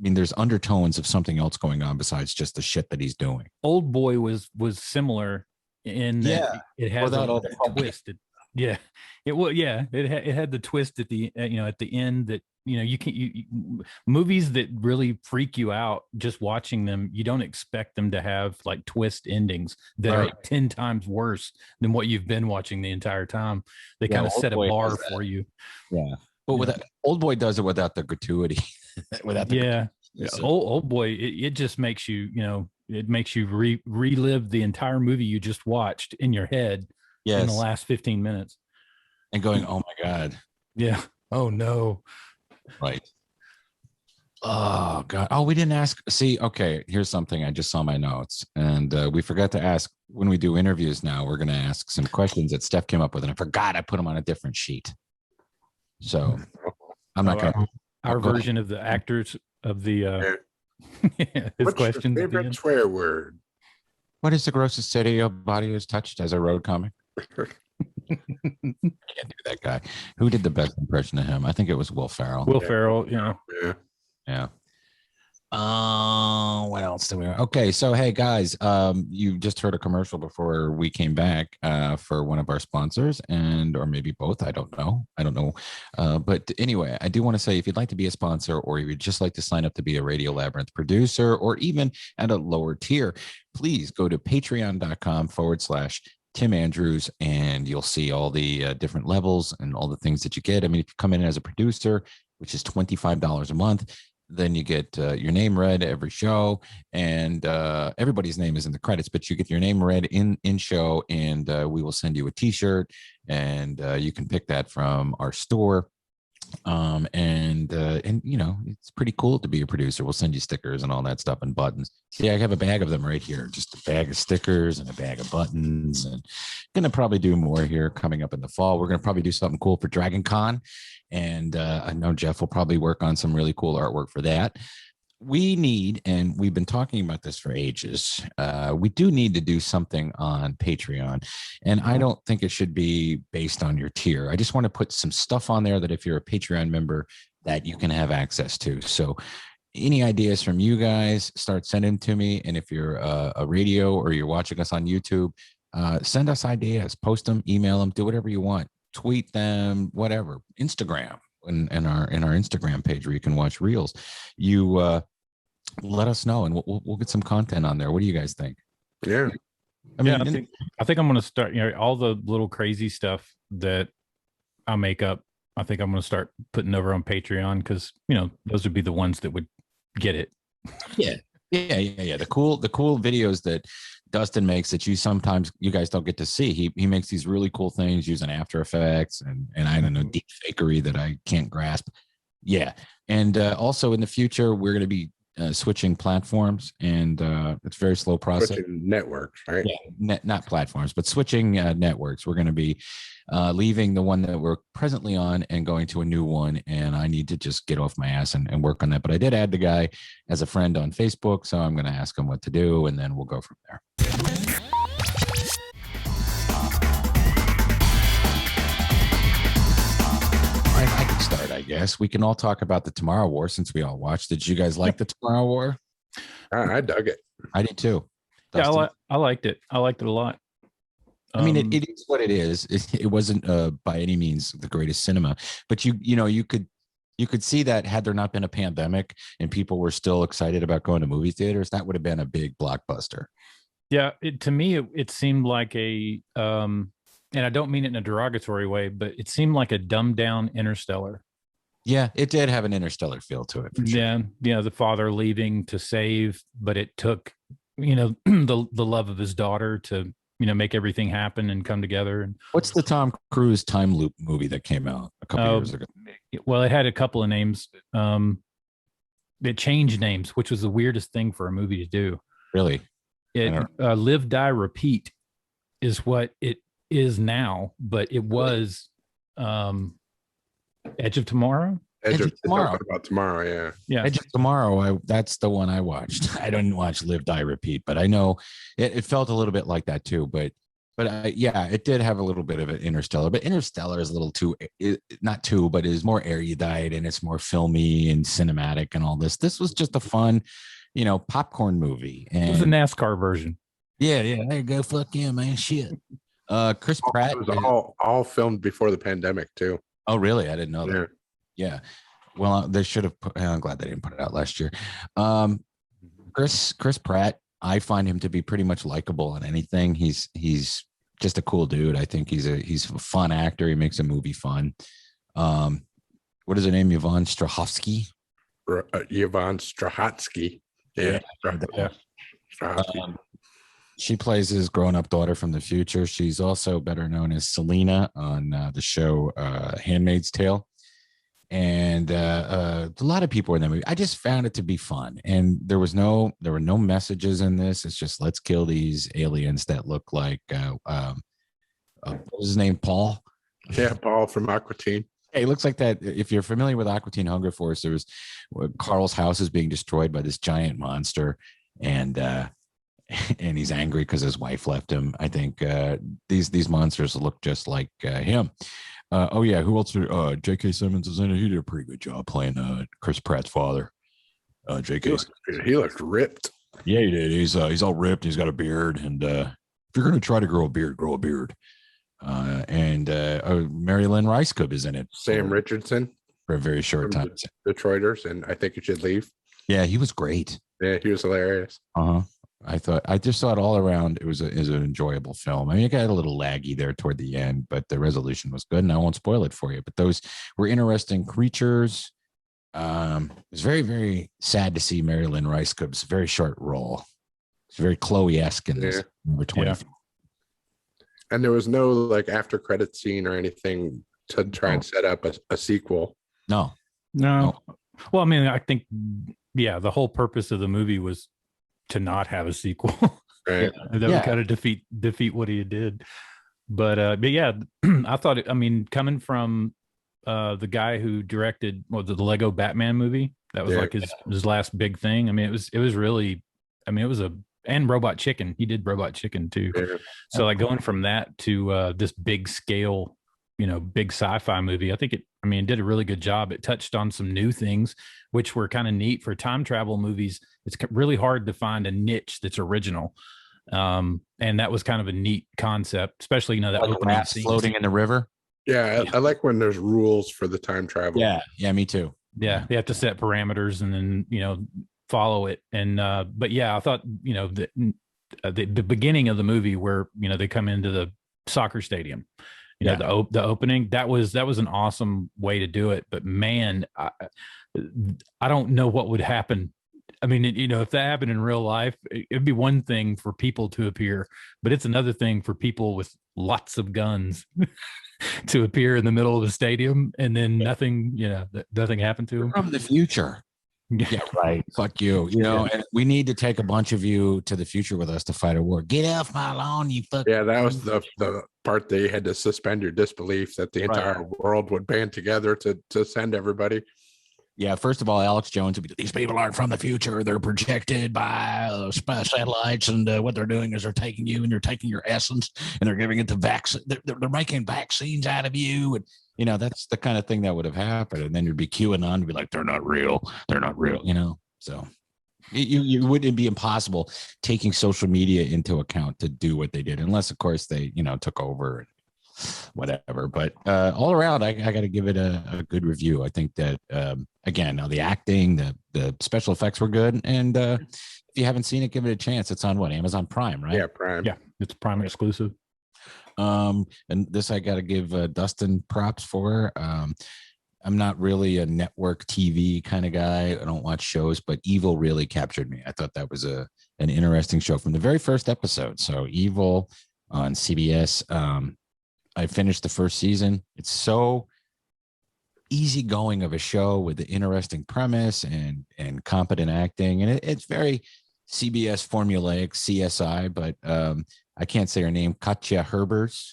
there's undertones of something else going on besides just the shit that he's doing. Old Boy was similar in that it had all the twist. It had the twist at the at the end that movies that really freak you out just watching them, you don't expect them to have like twist endings that are 10 times worse than what you've been watching the entire time. They kind of set a bar for you. Yeah, but Old Boy does it without the gratuity. Old Boy, it just makes you it makes you relive the entire movie you just watched in your head in the last 15 minutes. And going, oh my God. Yeah. Oh no. Right. Oh God. Oh, we didn't ask. See, okay, here's something I just saw my notes. And we forgot to ask when we do interviews now, we're going to ask some questions that Steph came up with. And I forgot I put them on a different sheet. So I'm not going to. Our version of the actors of the his questions. What's your favorite swear word? What is the grossest city your body has touched as a road comic? I can't do that guy. Who did the best impression of him? I think it was Will Ferrell. Ferrell, Yeah. What else do we? Okay, so hey guys, you just heard a commercial before we came back for one of our sponsors, or maybe both. I don't know. But anyway, I do want to say, if you'd like to be a sponsor, or you'd just like to sign up to be a Radio Labyrinth producer, or even at a lower tier, please go to patreon.com/Tim Andrews, and you'll see all the different levels and all the things that you get. I mean, if you come in as a producer, which is $25 a month, then you get your name read every show, and everybody's name is in the credits, but you get your name read in show, and we will send you a t-shirt, and you can pick that from our store. And it's pretty cool to be a producer. We'll send you stickers and all that stuff and buttons. See, I have a bag of them right here, just a bag of stickers and a bag of buttons, and gonna probably do more here coming up in the fall. We're gonna probably do something cool for Dragon Con, and I know Jeff will probably work on some really cool artwork for that. We need, and we've been talking about this for ages, we do need to do something on Patreon, and I don't think it should be based on your tier. I just want to put some stuff on there that if you're a Patreon member, that you can have access to. So any ideas from you guys, start sending to me. And if you're a radio or you're watching us on YouTube, send us ideas, post them, email them, do whatever you want, tweet them, whatever. Instagram, in our Instagram page where you can watch reels. You let us know, and we'll get some content on there. What do you guys think? Yeah, I mean, I think I'm going to start. All the little crazy stuff that I make up, I think I'm going to start putting over on Patreon, because those would be the ones that would get it. Yeah. The cool videos that Dustin makes that you guys don't get to see. He makes these really cool things using After Effects and I don't know, deep fakery that I can't grasp. Yeah. And also in the future, we're going to be switching platforms, and it's a very slow process. Switching networks, right? Yeah, not platforms, but switching networks. We're going to be leaving the one that we're presently on and going to a new one, and I need to just get off my ass and work on that. But I did add the guy as a friend on Facebook, so I'm going to ask him what to do, and then we'll go from there. I can start, I guess. We can all talk about the Tomorrow War since we all watched. Did you guys like the Tomorrow War? I dug it. I did too. Dustin? Yeah, I liked it. I liked it a lot. I mean, it is what it is. It wasn't by any means the greatest cinema, but you could see that had there not been a pandemic and people were still excited about going to movie theaters, that would have been a big blockbuster. Yeah, to me, it seemed like a, and I don't mean it in a derogatory way, but it seemed like a dumbed down Interstellar. Yeah, it did have an Interstellar feel to it. For sure. Yeah, the father leaving to save, but it took, the love of his daughter to, make everything happen and come together. And what's the Tom Cruise time loop movie that came out a couple years ago? Well, it had a couple of names. It changed names, which was the weirdest thing for a movie to do. Really? It Live, Die, Repeat is what it is now, but it was Edge of Tomorrow. Edge of Tomorrow. About tomorrow, yeah. Edge of Tomorrow. That's the one I watched. I didn't watch Live, Die, Repeat, but I know it felt a little bit like that too. But it did have a little bit of an Interstellar. But Interstellar is a little not too, but is more erudite and it's more filmy and cinematic and all this. This was just a fun, popcorn movie. And it was a NASCAR version. Yeah. There you go. Fuck yeah, man. Shit. Chris Pratt. It was all filmed before the pandemic too. Oh, really? I didn't know that. Yeah. Well, they should have I'm glad they didn't put it out last year. Chris Pratt, I find him to be pretty much likable in anything. He's just a cool dude. I think he's a fun actor. He makes a movie fun. What is her name? Yvonne Strahovski. Yvonne Strahovski. Yeah. Strahovski. She plays his grown-up daughter from the future. She's also better known as Selena on the show Handmaid's Tale. And a lot of people in that movie. I just found it to be fun. And there were no messages in this. It's just, let's kill these aliens that look like, what was his name? Paul? Yeah, Paul from Aqua Teen. Hey, it looks like that. If you're familiar with Aqua Teen Hunger Force, there was Carl's house is being destroyed by this giant monster. And he's angry because his wife left him. I think these monsters look just like him. Who else? J.K. Simmons is in it. He did a pretty good job playing Chris Pratt's father. J.K. He looked ripped. Yeah, he did. He's all ripped. He's got a beard, and if you're going to try to grow a beard, grow a beard. Mary Lynn Ricekub is in it. Sam Richardson for a very short time. Detroiters, and I Think You Should Leave. Yeah, he was great. Yeah, he was hilarious. I just thought all around it was an enjoyable film. I mean, it got a little laggy there toward the end, but the resolution was good, and I won't spoil it for you. But those were interesting creatures. It was very, very sad to see Mary Lynn Ricekub's very short role. It's very Chloe-esque in this number 20. Yeah. And there was no after credit scene or anything to try and set up a sequel. No. Well, I mean, I think the whole purpose of the movie was to not have a sequel. Right. That would kind of defeat what he did. But yeah, I thought coming from the guy who directed the Lego Batman movie, that was his last big thing. I mean, it was really, it was and Robot Chicken. He did Robot Chicken too. Yeah. So going from that to this big scale, big sci-fi movie, I think it did a really good job. It touched on some new things, which were kind of neat for time travel movies. It's really hard to find a niche that's original. And that was kind of a neat concept, especially, that opening scene. Floating in the river. Yeah. I like when there's rules for the time travel. Yeah, me too. Yeah. They have to set parameters and then, follow it. And, but yeah, I thought, the beginning of the movie where, they come into the soccer stadium, the opening, that was an awesome way to do it. But man, I don't know what would happen. I mean, if that happened in real life, it'd be one thing for people to appear, but it's another thing for people with lots of guns to appear in the middle of the stadium and then nothing happened to them. From the future. Yeah, right. Fuck you. You know, and we need to take a bunch of you to the future with us to fight a war. Get off my lawn, you fuck. Yeah, that was the part they had to suspend your disbelief that the entire world would band together to send everybody. Yeah, first of all, Alex Jones would be, these people aren't from the future. They're projected by satellites, and what they're doing is they're taking you and they're taking your essence and they're giving it to vaccine. They're making vaccines out of you. And, you know, that's the kind of thing that would have happened. And then you'd be QAnon to be like, they're not real. They're not real, you know? So you wouldn't be impossible taking social media into account to do what they did, unless, of course, they, you know, took over and whatever. But all around, I got to give it a good review. I think that, again, now the acting, the special effects were good. And if you haven't seen it, give it a chance. It's on what? Amazon Prime, right? Yeah, Prime. Yeah, it's Prime exclusive. And this I got to give Dustin props for. I'm not really a network TV kind of guy. I don't watch shows, but Evil really captured me. I thought that was an interesting show from the very first episode. So Evil on CBS. I finished the first season. It's so easygoing of a show with an interesting premise and competent acting. And it's very CBS formulaic, CSI, but I can't say her name. Katja Herbers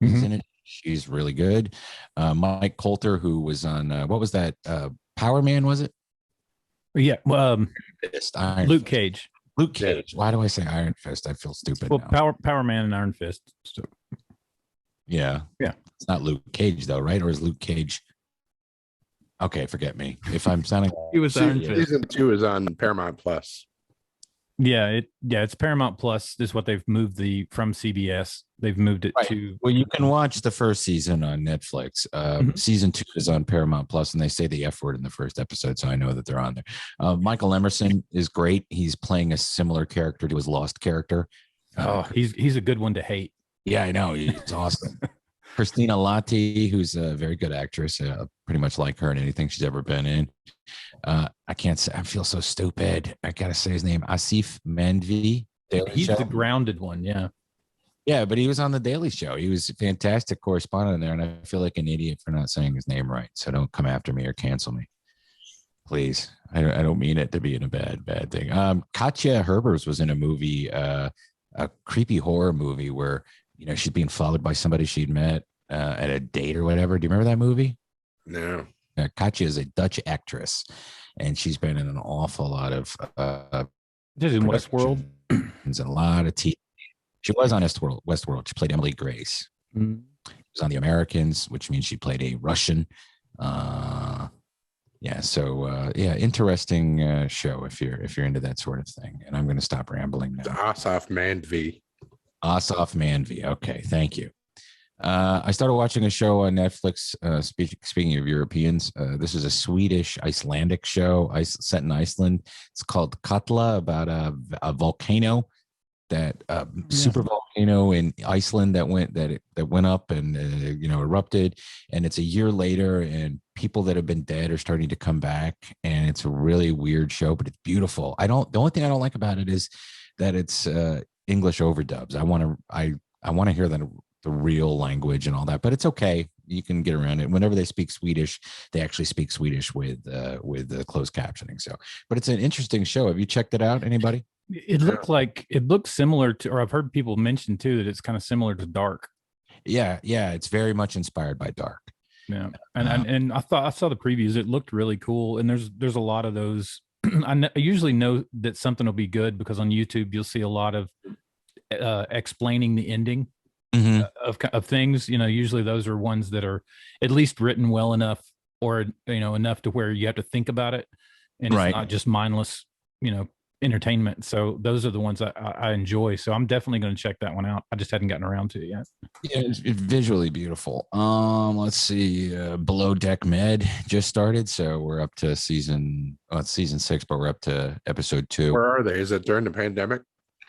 is in it. She's really good. Mike Coulter, who was on, what was that? Power Man, was it? Yeah. Luke Fist. Cage. Luke Cage. Why do I say Iron Fist? I feel stupid. Well, now. Power Man and Iron Fist. So. Yeah. It's not Luke Cage though, right? Or is Luke Cage? Okay, forget me. If I'm sounding, he was Iron Fist. Season 2 is on Paramount Plus. Yeah, it's Paramount Plus is what they've moved from CBS. They've moved it to. Well, you can watch the first season on Netflix. Season 2 is on Paramount Plus, and they say the F word in the first episode, so I know that they're on there. Michael Emerson is great. He's playing a similar character to his Lost character. He's a good one to hate. Yeah, I know. He's awesome. Christina Lati, who's a very good actress, pretty much like her in anything she's ever been in. I can't say, I feel so stupid. I gotta say his name, Asif Mandvi. He's the grounded one, yeah. Yeah, but he was on the Daily Show. He was a fantastic correspondent there, and I feel like an idiot for not saying his name right. So don't come after me or cancel me, please. I don't mean it to be in a bad thing. Katja Herbers was in a movie, a creepy horror movie where, you know, she's being followed by somebody she'd met at a date or whatever. Do you remember that movie? No. Katja is a Dutch actress, and she's been in an awful lot of This is in Westworld. And a lot of TV. She was on Westworld. She played Emily Grace. She was on The Americans, which means she played a Russian. Interesting show if you're into that sort of thing. And I'm going to stop rambling now. Asaf Mandvi. Asaf Mandvi. Okay, thank you. I started watching a show on Netflix. Speaking of Europeans, this is a Swedish Icelandic show set in Iceland. It's called Katla, about a volcano, that super volcano in Iceland that went up and erupted. And it's a year later, and people that have been dead are starting to come back. And it's a really weird show, but it's beautiful. The only thing I don't like about it is that it's English overdubs. I want to hear the real language and all that, but it's okay. You can get around it. Whenever they speak Swedish, they actually speak Swedish with the closed captioning. So, but it's an interesting show. Have you checked it out? Anybody? It looks similar to, or I've heard people mention too, that it's kind of similar to Dark. Yeah. It's very much inspired by Dark. Yeah. And I saw the previews. It looked really cool. And there's a lot of those. I usually know that something will be good because on YouTube, you'll see a lot of explaining the ending. Of things, usually those are ones that are at least written well enough, or enough to where you have to think about it, and it's not just mindless entertainment. So those are the ones I enjoy. So I'm definitely going to check that one out. I just hadn't gotten around to it yet. Yeah, it's visually beautiful. Let's see. Below Deck Med just started, so we're up to season 6, but we're up to episode 2. Where are they? Is it during the pandemic?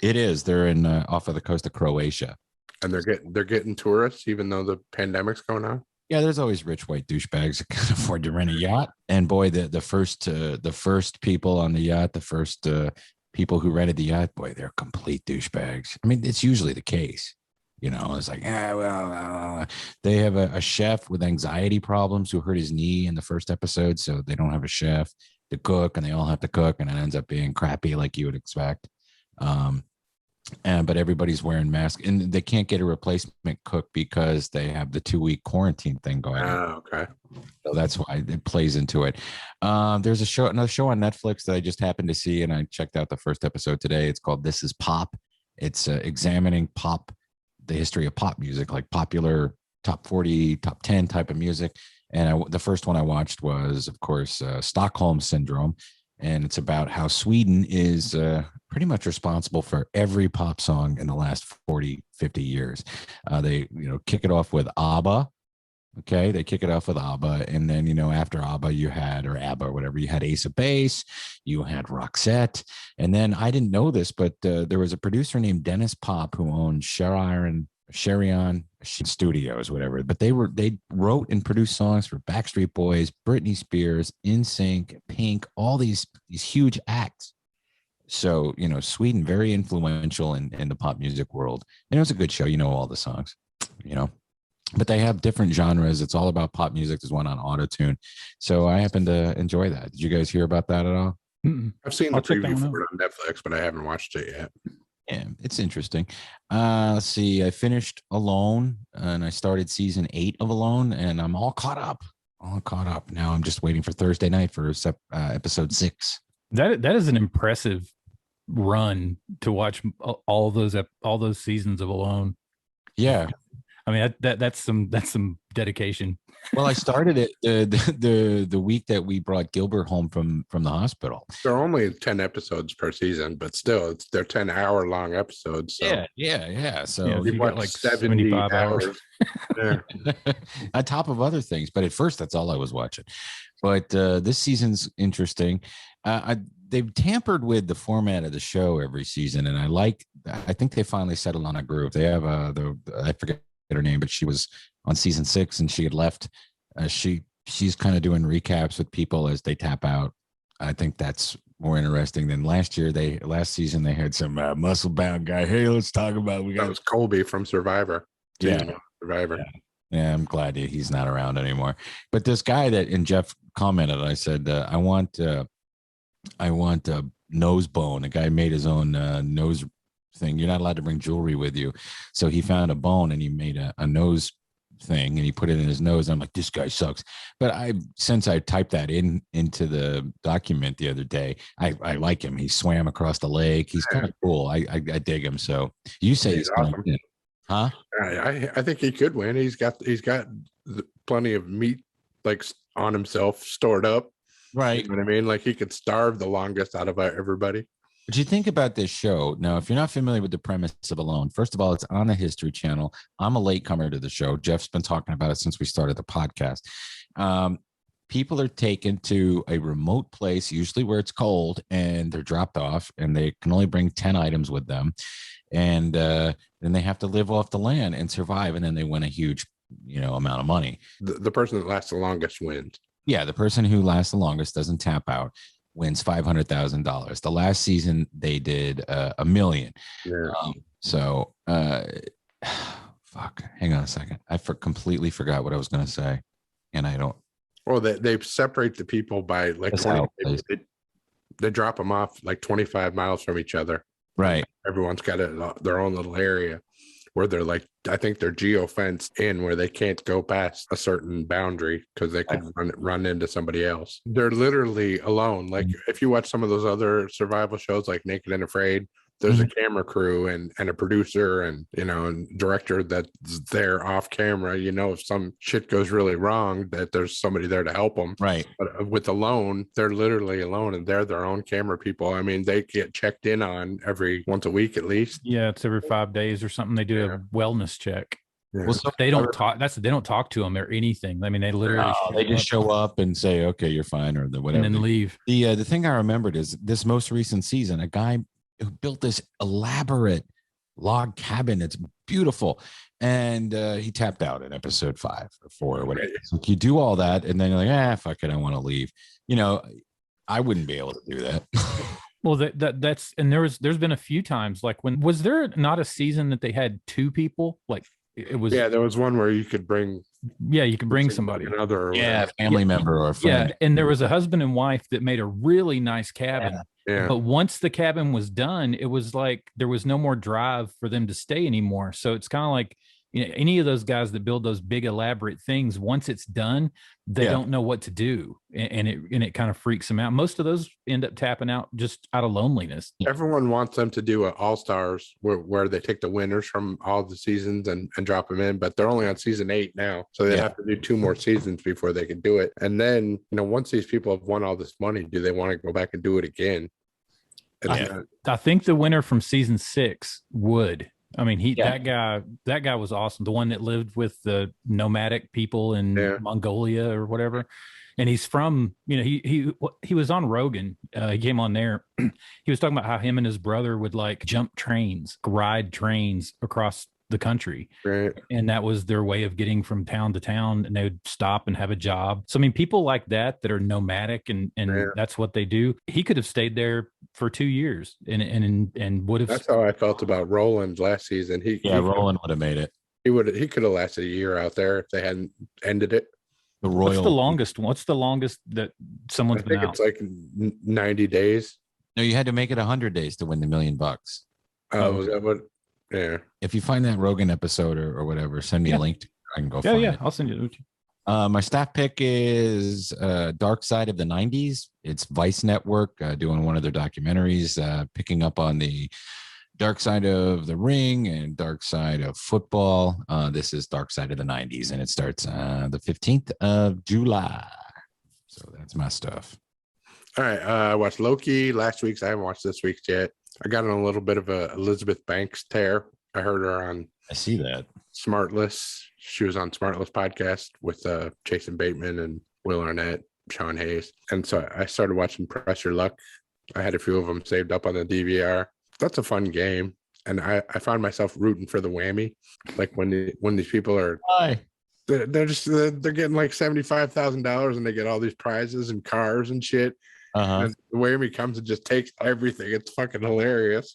It is. They're in off of the coast of Croatia. And they're getting tourists, even though the pandemic's going on. Yeah, there's always rich white douchebags that can afford to rent a yacht. And boy, the first people on the yacht, the first people who rented the yacht, boy, they're complete douchebags. I mean, it's usually the case. It's like, they have a chef with anxiety problems who hurt his knee in the first episode, so they don't have a chef. to cook, and they all have to cook, and it ends up being crappy like you would expect. But everybody's wearing masks, and they can't get a replacement cook because they have the 2-week quarantine thing going on. Okay. So that's why it plays into it. There's another show on Netflix that I just happened to see, and I checked out the first episode today. It's called This Is Pop. It's examining the history of pop music, like popular top 40, top 10 type of music. And the first one I watched was, of course, Stockholm Syndrome. And it's about how Sweden is pretty much responsible for every pop song in the last 40, 50 years. They, kick it off with ABBA. Okay, they kick it off with ABBA, and then after ABBA you had, or ABBA or whatever, you had Ace of Base, you had Roxette, and then I didn't know this, but there was a producer named Dennis Pop who owned Sherian Studios, whatever. But they wrote and produced songs for Backstreet Boys, Britney Spears, NSYNC, Pink, all these huge acts. So Sweden, very influential in the pop music world, and it was a good show. All the songs, But they have different genres. It's all about pop music. There's one on autotune. So I happen to enjoy that. Did you guys hear about that at all? I've seen the preview for it on Netflix, but I haven't watched it yet. Yeah, it's interesting. Let's see. I finished Alone, and I started season 8 of Alone, and I'm all caught up. Now I'm just waiting for Thursday night for episode 6. That is an impressive run to watch all those seasons of Alone. Yeah. I mean, that's some dedication. Well, I started it the week that we brought Gilbert home from the hospital. There are only 10 episodes per season, but still, they're 10-hour-long episodes. So. Yeah. So you got like 75 hours. Yeah. On top of other things, but at first, that's all I was watching. But this season's interesting. They've tampered with the format of the show every season, and I think they finally settled on a groove. They have I forget her name, but she was on season 6 and she had left. She's kind of doing recaps with people as they tap out. I think that's more interesting than last season they had some muscle bound guy. Hey, let's talk about that was Colby from Survivor. Yeah. Survivor. Yeah, I'm glad he's not around anymore. But this guy and Jeff commented, I said, I want a nose bone. A guy made his own nose thing. You're not allowed to bring jewelry with you. So he found a bone and he made a nose thing and he put it in his nose. I'm like, this guy sucks. But since I typed that into the document the other day, I like him. He swam across the lake. He's kind of cool. I dig him. So you say he's awesome. Huh? I think he could win. He's got plenty of meat like on himself stored up. Right. You know what I mean? Like he could starve the longest out of everybody. But you think about this show. Now, if you're not familiar with the premise of Alone, first of all, it's on the History Channel. I'm a latecomer to the show. Jeff's been talking about it since we started the podcast. People are taken to a remote place, usually where it's cold, and they're dropped off, and they can only bring 10 items with them. And then they have to live off the land and survive, and then they win a huge, amount of money. The person that lasts the longest wins. Yeah, the person who lasts the longest doesn't tap out, wins $500,000. The last season they did $1 million. Yeah. Fuck. Hang on a second. I completely forgot what I was going to say, and I don't. Well, they separate the people by like 20, they drop them off like 25 miles from each other. Right. Everyone's got their own little area where they're like, I think they're geo-fenced in where they can't go past a certain boundary because they could run into somebody else. They're literally alone. Like if you watch some of those other survival shows like Naked and Afraid, there's a camera crew and a producer and, and director that's there off camera. If some shit goes really wrong, that there's somebody there to help them. Right. But with Alone, they're literally alone and they're their own camera people. I mean, they get checked in on every once a week at least. Yeah, it's every 5 days or something. They do a wellness check. Yeah. Well, so they don't talk. They don't talk to them or anything. I mean, they literally just show up and say, "Okay, you're fine," or whatever, and then leave. The thing I remembered is this most recent season, a guy who built this elaborate log cabin. It's beautiful. And he tapped out in episode 5 or 4 or whatever. So you do all that and then you're like, fuck it, I want to leave. I wouldn't be able to do that. Well, that's, and there's been a few times, like was there not a season that they had 2 people? Like it was. Yeah, there was one where you could bring Yeah, you could bring somebody. Another. Yeah, family member or a friend. Yeah, and there was a husband and wife that made a really nice cabin. Yeah. But once the cabin was done, it was like there was no more drive for them to stay anymore. So it's kind of like, you know, any of those guys that build those big elaborate things, once it's done, they don't know what to do, and it kind of freaks them out. Most of those end up tapping out just out of loneliness. Everyone wants them to do an all-stars where they take the winners from all the seasons and drop them in, but they're only on season 8 now, so they have to do 2 more seasons before they can do it. And then, you know, once these people have won all this money, do they want to go back and do it again? I think the winner from season 6 would. I mean, that guy was awesome. The one that lived with the nomadic people in Mongolia or whatever. And he's from, you know, he was on Rogan. He came on there. He was talking about how him and his brother would like jump trains, ride trains across the country. Right. And that was their way of getting from town to town, and they would stop and have a job. So I mean, people like that are nomadic and that's what they do. He could have stayed there for 2 years and would have. That's how I felt about Roland last season. Roland would have made it. He could have lasted a year out there if they hadn't ended it. What's the longest that someone's been out? It's like 90 days. No, you had to make it 100 days to win the $1 million. Was that what? Yeah. If you find that Rogan episode or whatever, send me a link to it. I can go find it. I'll send you it. My staff pick is Dark Side of the 90s. It's Vice Network doing one of their documentaries, picking up on the Dark Side of the Ring and Dark Side of Football. This is Dark Side of the 90s, and it starts the 15th of July. So that's my stuff. All right. I watched Loki last week's. I haven't watched this week's yet. I got on a little bit of a Elizabeth Banks tear. I heard her on. I see that. Smartless. She was on Smartless podcast with Jason Bateman and Will Arnett, Sean Hayes. And so I started watching Press Your Luck. I had a few of them saved up on the DVR. That's a fun game. And I found myself rooting for the whammy. Like when these people are, they're getting like $75,000 and they get all these prizes and cars and shit. And the whammy comes and just takes everything. It's fucking hilarious.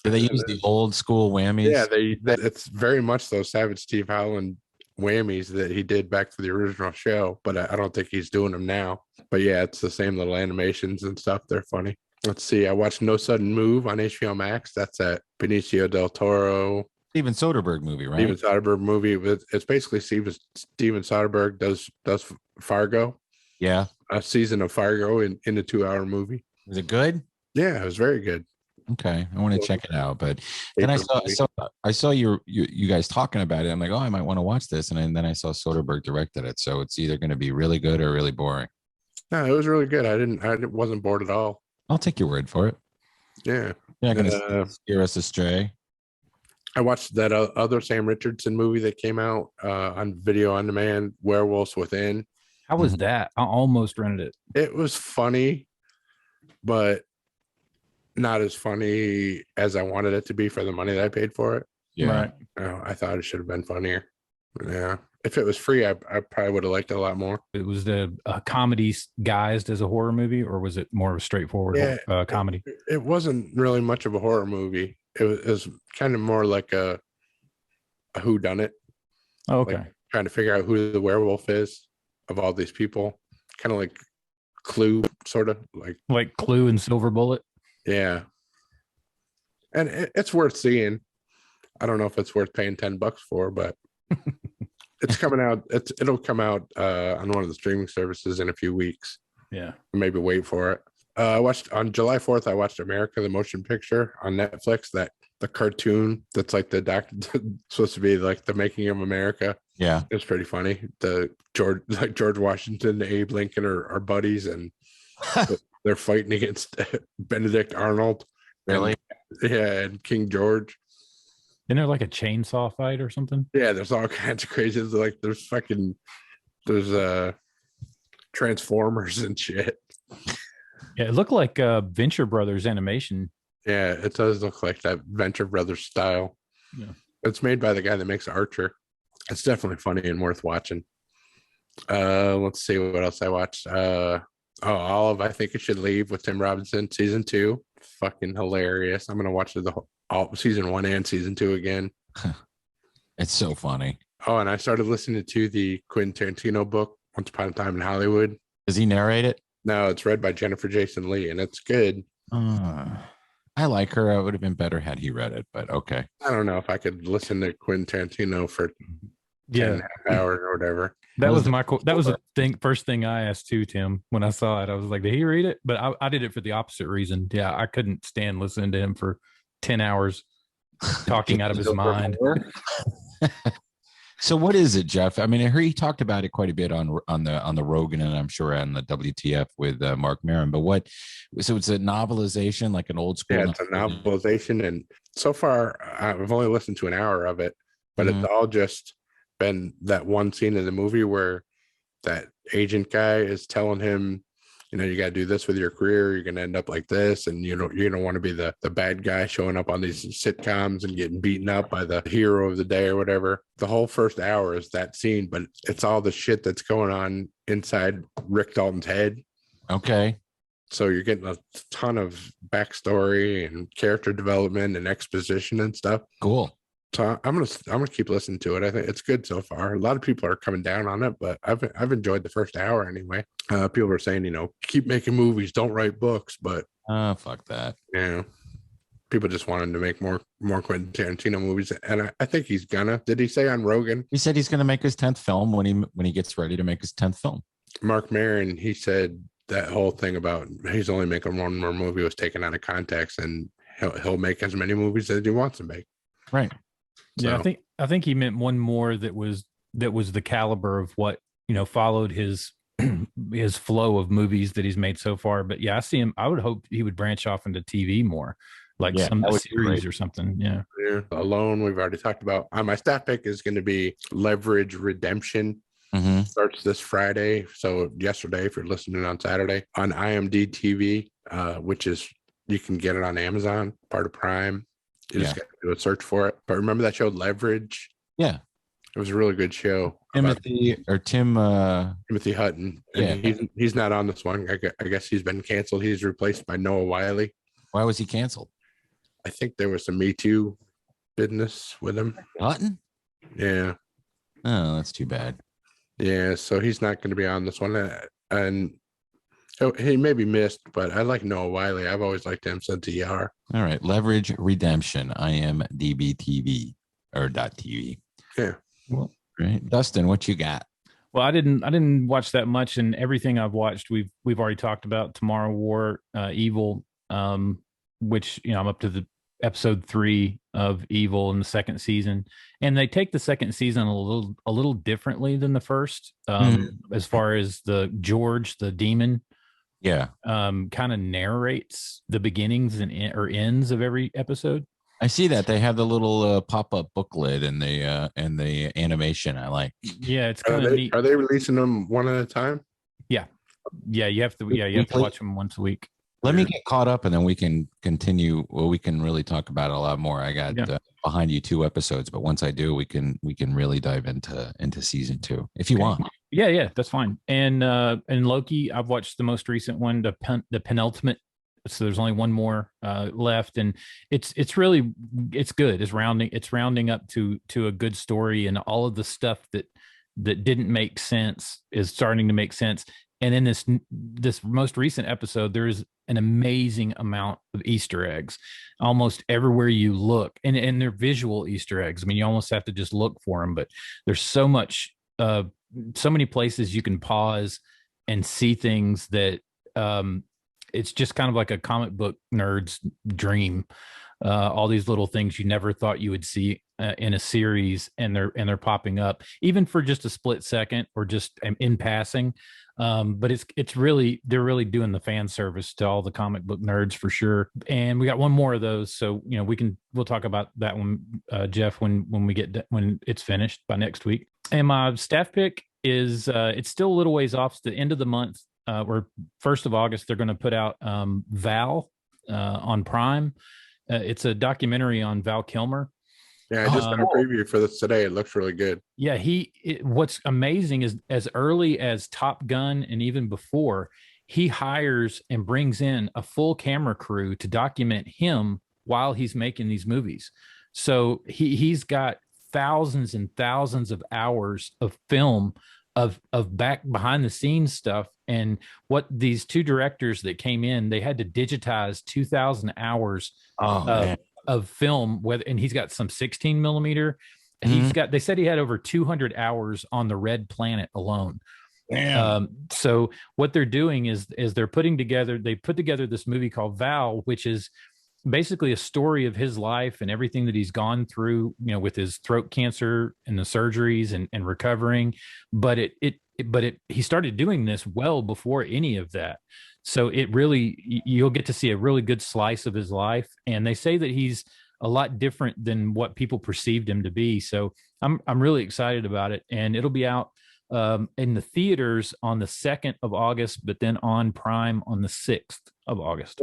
Do they use the old school whammies? Yeah, it's very much those Savage Steve Howland whammies that he did back for the original show, but I don't think he's doing them now. But yeah, it's the same little animations and stuff. They're funny. Let's see. I watched No Sudden Move on HBO Max. That's that Benicio del Toro. Steven Soderbergh movie, right? Steven Soderbergh movie. It's basically Steven Soderbergh does Fargo. Yeah. A season of Fargo in a 2-hour movie. Was it good? Yeah, it was very good. Okay, I want to check it out. But then I saw you guys talking about it. I'm like, oh, I might want to watch this, and then I saw Soderbergh directed it. So it's either going to be really good or really boring. No, it was really good. I wasn't bored at all. I'll take your word for it. Yeah, you're not going to steer us astray. I watched that other Sam Richardson movie that came out on video on demand, Werewolves Within. How was that? I almost rented it. It was funny, but not as funny as I wanted it to be for the money that I paid for it. Yeah. Right. I thought it should have been funnier. Yeah. If it was free, I probably would have liked it a lot more. It was the comedy guised as a horror movie, or was it more of a straightforward comedy? It wasn't really much of a horror movie. It was kind of more like a whodunit. Oh, okay. Like trying to figure out who the werewolf is of all these people. Kind of like Clue, sort of like Clue and Silver Bullet. Yeah. And it's worth seeing. I don't know if it's worth paying $10 for, but it's coming out. It'll come out on one of the streaming services in a few weeks. Yeah. Maybe wait for it. I watched on July 4th, I watched America, the Motion Picture on Netflix, the cartoon that's like supposed to be like the making of America. Yeah. It's pretty funny. The George Washington, Abe Lincoln are buddies, and they're fighting against Benedict Arnold. Really? And King George. Isn't there like a chainsaw fight or something? Yeah, there's all kinds of crazy. Like there's Transformers and shit. Yeah, it looked like Venture Brothers animation. Yeah, it does look like that Venture Brothers style. Yeah. It's made by the guy that makes Archer. It's definitely funny and worth watching. Let's see what else I watched. All of I Think It Should Leave with Tim Robinson, season 2. Fucking hilarious. I'm gonna watch all season 1 and season 2 again. It's so funny. Oh, and I started listening to the Quentin Tarantino book, Once Upon a Time in Hollywood. Does he narrate it? No, it's read by Jennifer Jason Leigh, and it's good. I like her. It would have been better had he read it, but okay. I don't know if I could listen to Quentin Tarantino for 10 half hours or whatever. That was the first thing I asked too, Tim, when I saw it. I was like, did he read it? But I did it for the opposite reason. Yeah, I couldn't stand listening to him for 10 hours talking out of his mind. So what is it, Jeff? I mean, I heard he talked about it quite a bit on the Rogan, and I'm sure on the WTF with Mark Maron. But so it's a novelization, like an old school. Yeah, it's a novelization, and so far I've only listened to an hour of it, but it's all just been that one scene in the movie where that agent guy is telling him, you know, you got to do this with your career. You're going to end up like this. And you don't want to be the bad guy showing up on these sitcoms and getting beaten up by the hero of the day or whatever. The whole first hour is that scene, but it's all the shit that's going on inside Rick Dalton's head. Okay. So you're getting a ton of backstory and character development and exposition and stuff. Cool. So I'm gonna keep listening to it. I think it's good so far. A lot of people are coming down on it, but I've enjoyed the first hour anyway. People are saying, you know, keep making movies, don't write books, but fuck that. Yeah, people just wanted to make more Quentin Tarantino movies, and I think he's gonna. Did he say on Rogan? He said he's gonna make his 10th film when he gets ready to make his 10th film. Mark Maron, he said that whole thing about he's only making one more movie was taken out of context, and he'll make as many movies as he wants to make. Right. So. Yeah, I think he meant one more that was the caliber of what, you know, followed his his flow of movies that he's made so far. But yeah, I see him. I would hope he would branch off into TV more, like some series or something. Yeah. Alone, we've already talked about. My staff pick is going to be Leverage Redemption. Starts this Friday. So yesterday, if you're listening on Saturday, on IMDb TV, which is you can get it on Amazon, part of Prime. You just got to do a search for it. But remember that show Leverage? Yeah. It was a really good show. Timothy Hutton. And he's not on this one. I guess he's been canceled. He's replaced by Noah Wyle. Why was he canceled? I think there was some Me Too business with him. Hutton? Yeah. Oh, that's too bad. Yeah, so he's not going to be on this one. And he may be missed, but I like Noah Wyle. I've always liked him since ER. All right. Leverage Redemption, IMDb TV or .tv. Yeah. Well, great. Dustin, what you got? Well, I didn't watch that much, and everything I've watched, we've already talked about. Tomorrow War, Evil, which, you know, I'm up to the episode 3 of Evil in the second season, and they take the second season a little differently than the first, as far as the George, the demon. Yeah. Kind of narrates the beginnings or ends of every episode. I see that they have the little pop-up booklet and the animation. I like. Yeah, it's kind of neat. Are they releasing them one at a time? Yeah. You have to watch them once a week. Let me get caught up, and then we can continue. Well, we can really talk about it a lot more. I got behind you 2 episodes, but once I do, we can really dive into season 2 if you want. Yeah, that's fine. And Loki, I've watched the most recent one, the penultimate. So there's only one more left, and it's good. It's rounding up to a good story, and all of the stuff that didn't make sense is starting to make sense. And in this most recent episode, there's an amazing amount of Easter eggs almost everywhere you look, and they're visual Easter eggs. I mean, you almost have to just look for them, but there's so many places you can pause and see things that it's just kind of like a comic book nerd's dream. All these little things you never thought you would see in a series, and they're popping up even for just a split second or just in passing. But they're really doing the fan service to all the comic book nerds for sure. And we got one more of those, so you know we'll talk about that one, Jeff, when it's finished by next week. And my staff pick is it's still a little ways off. It's the end of the month. Or 1st of August, they're going to put out Val on Prime. It's a documentary on Val Kilmer. Yeah, I just got a preview for this today. It looks really good. Yeah, what's amazing is as early as Top Gun and even before, he hires and brings in a full camera crew to document him while he's making these movies. So he's got thousands and thousands of hours of film of back behind the scenes stuff. And what these two directors that came in, they had to digitize 2,000 hours of film, and he's got some 16 millimeter. And they said he had over 200 hours on the Red Planet alone. So what they're doing is they put together this movie called Val, which is basically a story of his life and everything that he's gone through, with his throat cancer and the surgeries and recovering. But he started doing this well before any of that. So you'll get to see a really good slice of his life. And they say that he's a lot different than what people perceived him to be. So I'm really excited about it. And it'll be out in the theaters on the 2nd of August, but then on Prime on the 6th of August.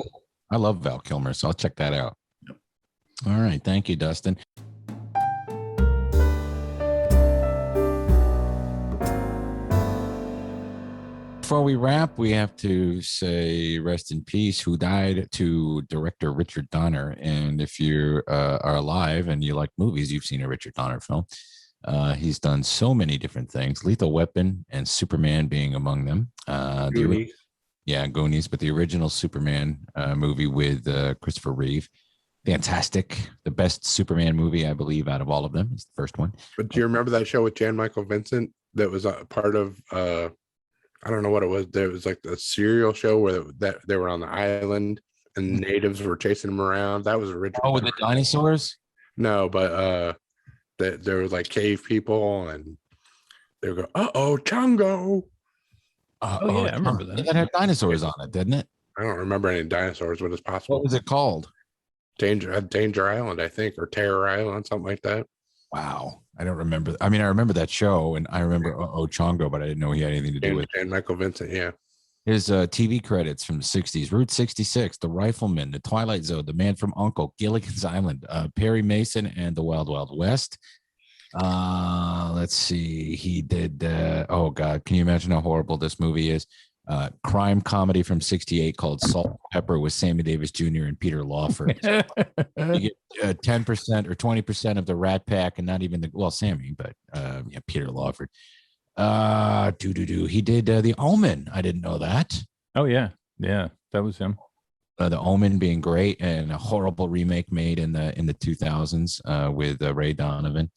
I love Val Kilmer, so I'll check that out. Yep. All right. Thank you, Dustin. Before we wrap, we have to say rest in peace, who died, to director Richard Donner. And if you are alive and you like movies, you've seen a Richard Donner film. He's done so many different things, Lethal Weapon and Superman being among them. Goonies. Goonies, but the original Superman movie with Christopher Reeve. Fantastic. The best Superman movie, I believe, out of all of them. It's the first one. But do you remember that show with Jan Michael Vincent that was a part of, I don't know what it was. There was like a serial show where they were on the island and natives were chasing them around. That was original. Oh, with the dinosaurs? No, but there was like cave people and they would go, uh-oh, Chongo. I remember that. That had dinosaurs on it, didn't it? I don't remember any dinosaurs, but it's possible. What was it called? Danger Island, I think, or Terror Island, something like that. Wow. I don't remember. I mean, I remember that show and I remember Chongo, but I didn't know he had anything to do with it. And Michael Vincent, yeah. His TV credits from the 60s: Route 66, The Rifleman, The Twilight Zone, The Man from U.N.C.L.E., Gilligan's Island, Perry Mason, and The Wild Wild West. Let's see. He did, oh God, can you imagine how horrible this movie is? Crime comedy from 68 called Salt and Pepper with Sammy Davis Jr. and Peter Lawford. You get 10% or 20% of the Rat Pack, and not even Sammy, but Peter Lawford. He did The Omen. I didn't know that. Oh yeah, that was him. The Omen being great, and a horrible remake made in the 2000s with Ray Donovan.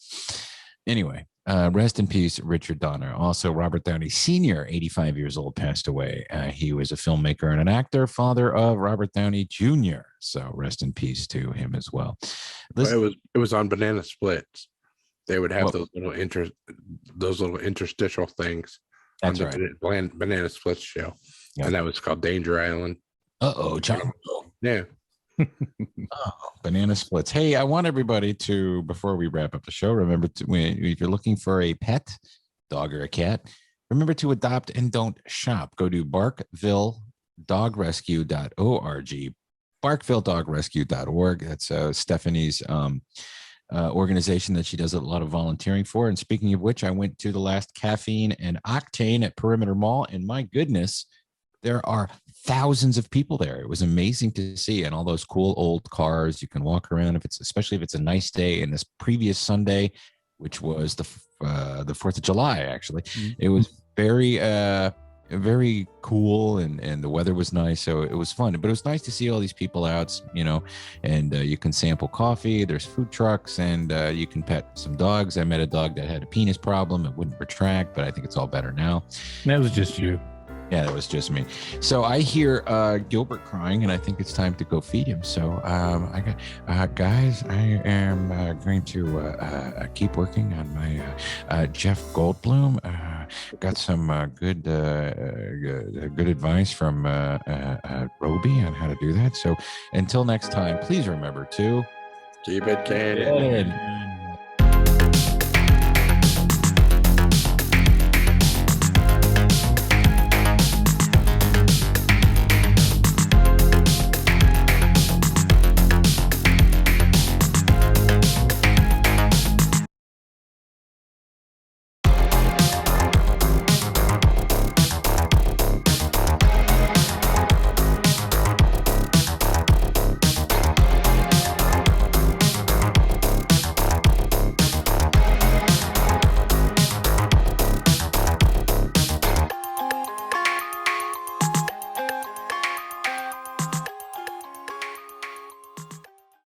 Anyway, rest in peace, Richard Donner. Also, Robert Downey Sr., 85 years old, passed away. He was a filmmaker and an actor, father of Robert Downey Jr. So rest in peace to him as well. It was on Banana Splits. They would have those little interstitial things. That's on the Banana Splits show, and that was called Danger Island. Chongo. Yeah. Banana Splits. Hey, I want everybody to, before we wrap up the show, remember if you're looking for a pet, dog or a cat, remember to adopt and don't shop. Go to barkvilledogrescue.org. barkvilledogrescue.org. That's Stephanie's organization that she does a lot of volunteering for. And speaking of which, I went to the last Caffeine and Octane at Perimeter Mall, and my goodness, there are thousands of people there. It was amazing to see, and all those cool old cars. You can walk around especially if it's a nice day. And this previous Sunday, which was the 4th of July, actually, it was very cool, and the weather was nice, so it was fun. But it was nice to see all these people out, and you can sample coffee. There's food trucks, and you can pet some dogs. I met a dog that had a penis problem. It wouldn't retract, but I think it's all better now. That was just you. Yeah, that was just me. So I hear Gilbert crying, and I think it's time to go feed him. So guys, I am going to keep working on my Jeff Goldblum. Got some good advice from Roby on how to do that. So until next time, please remember to keep it candid.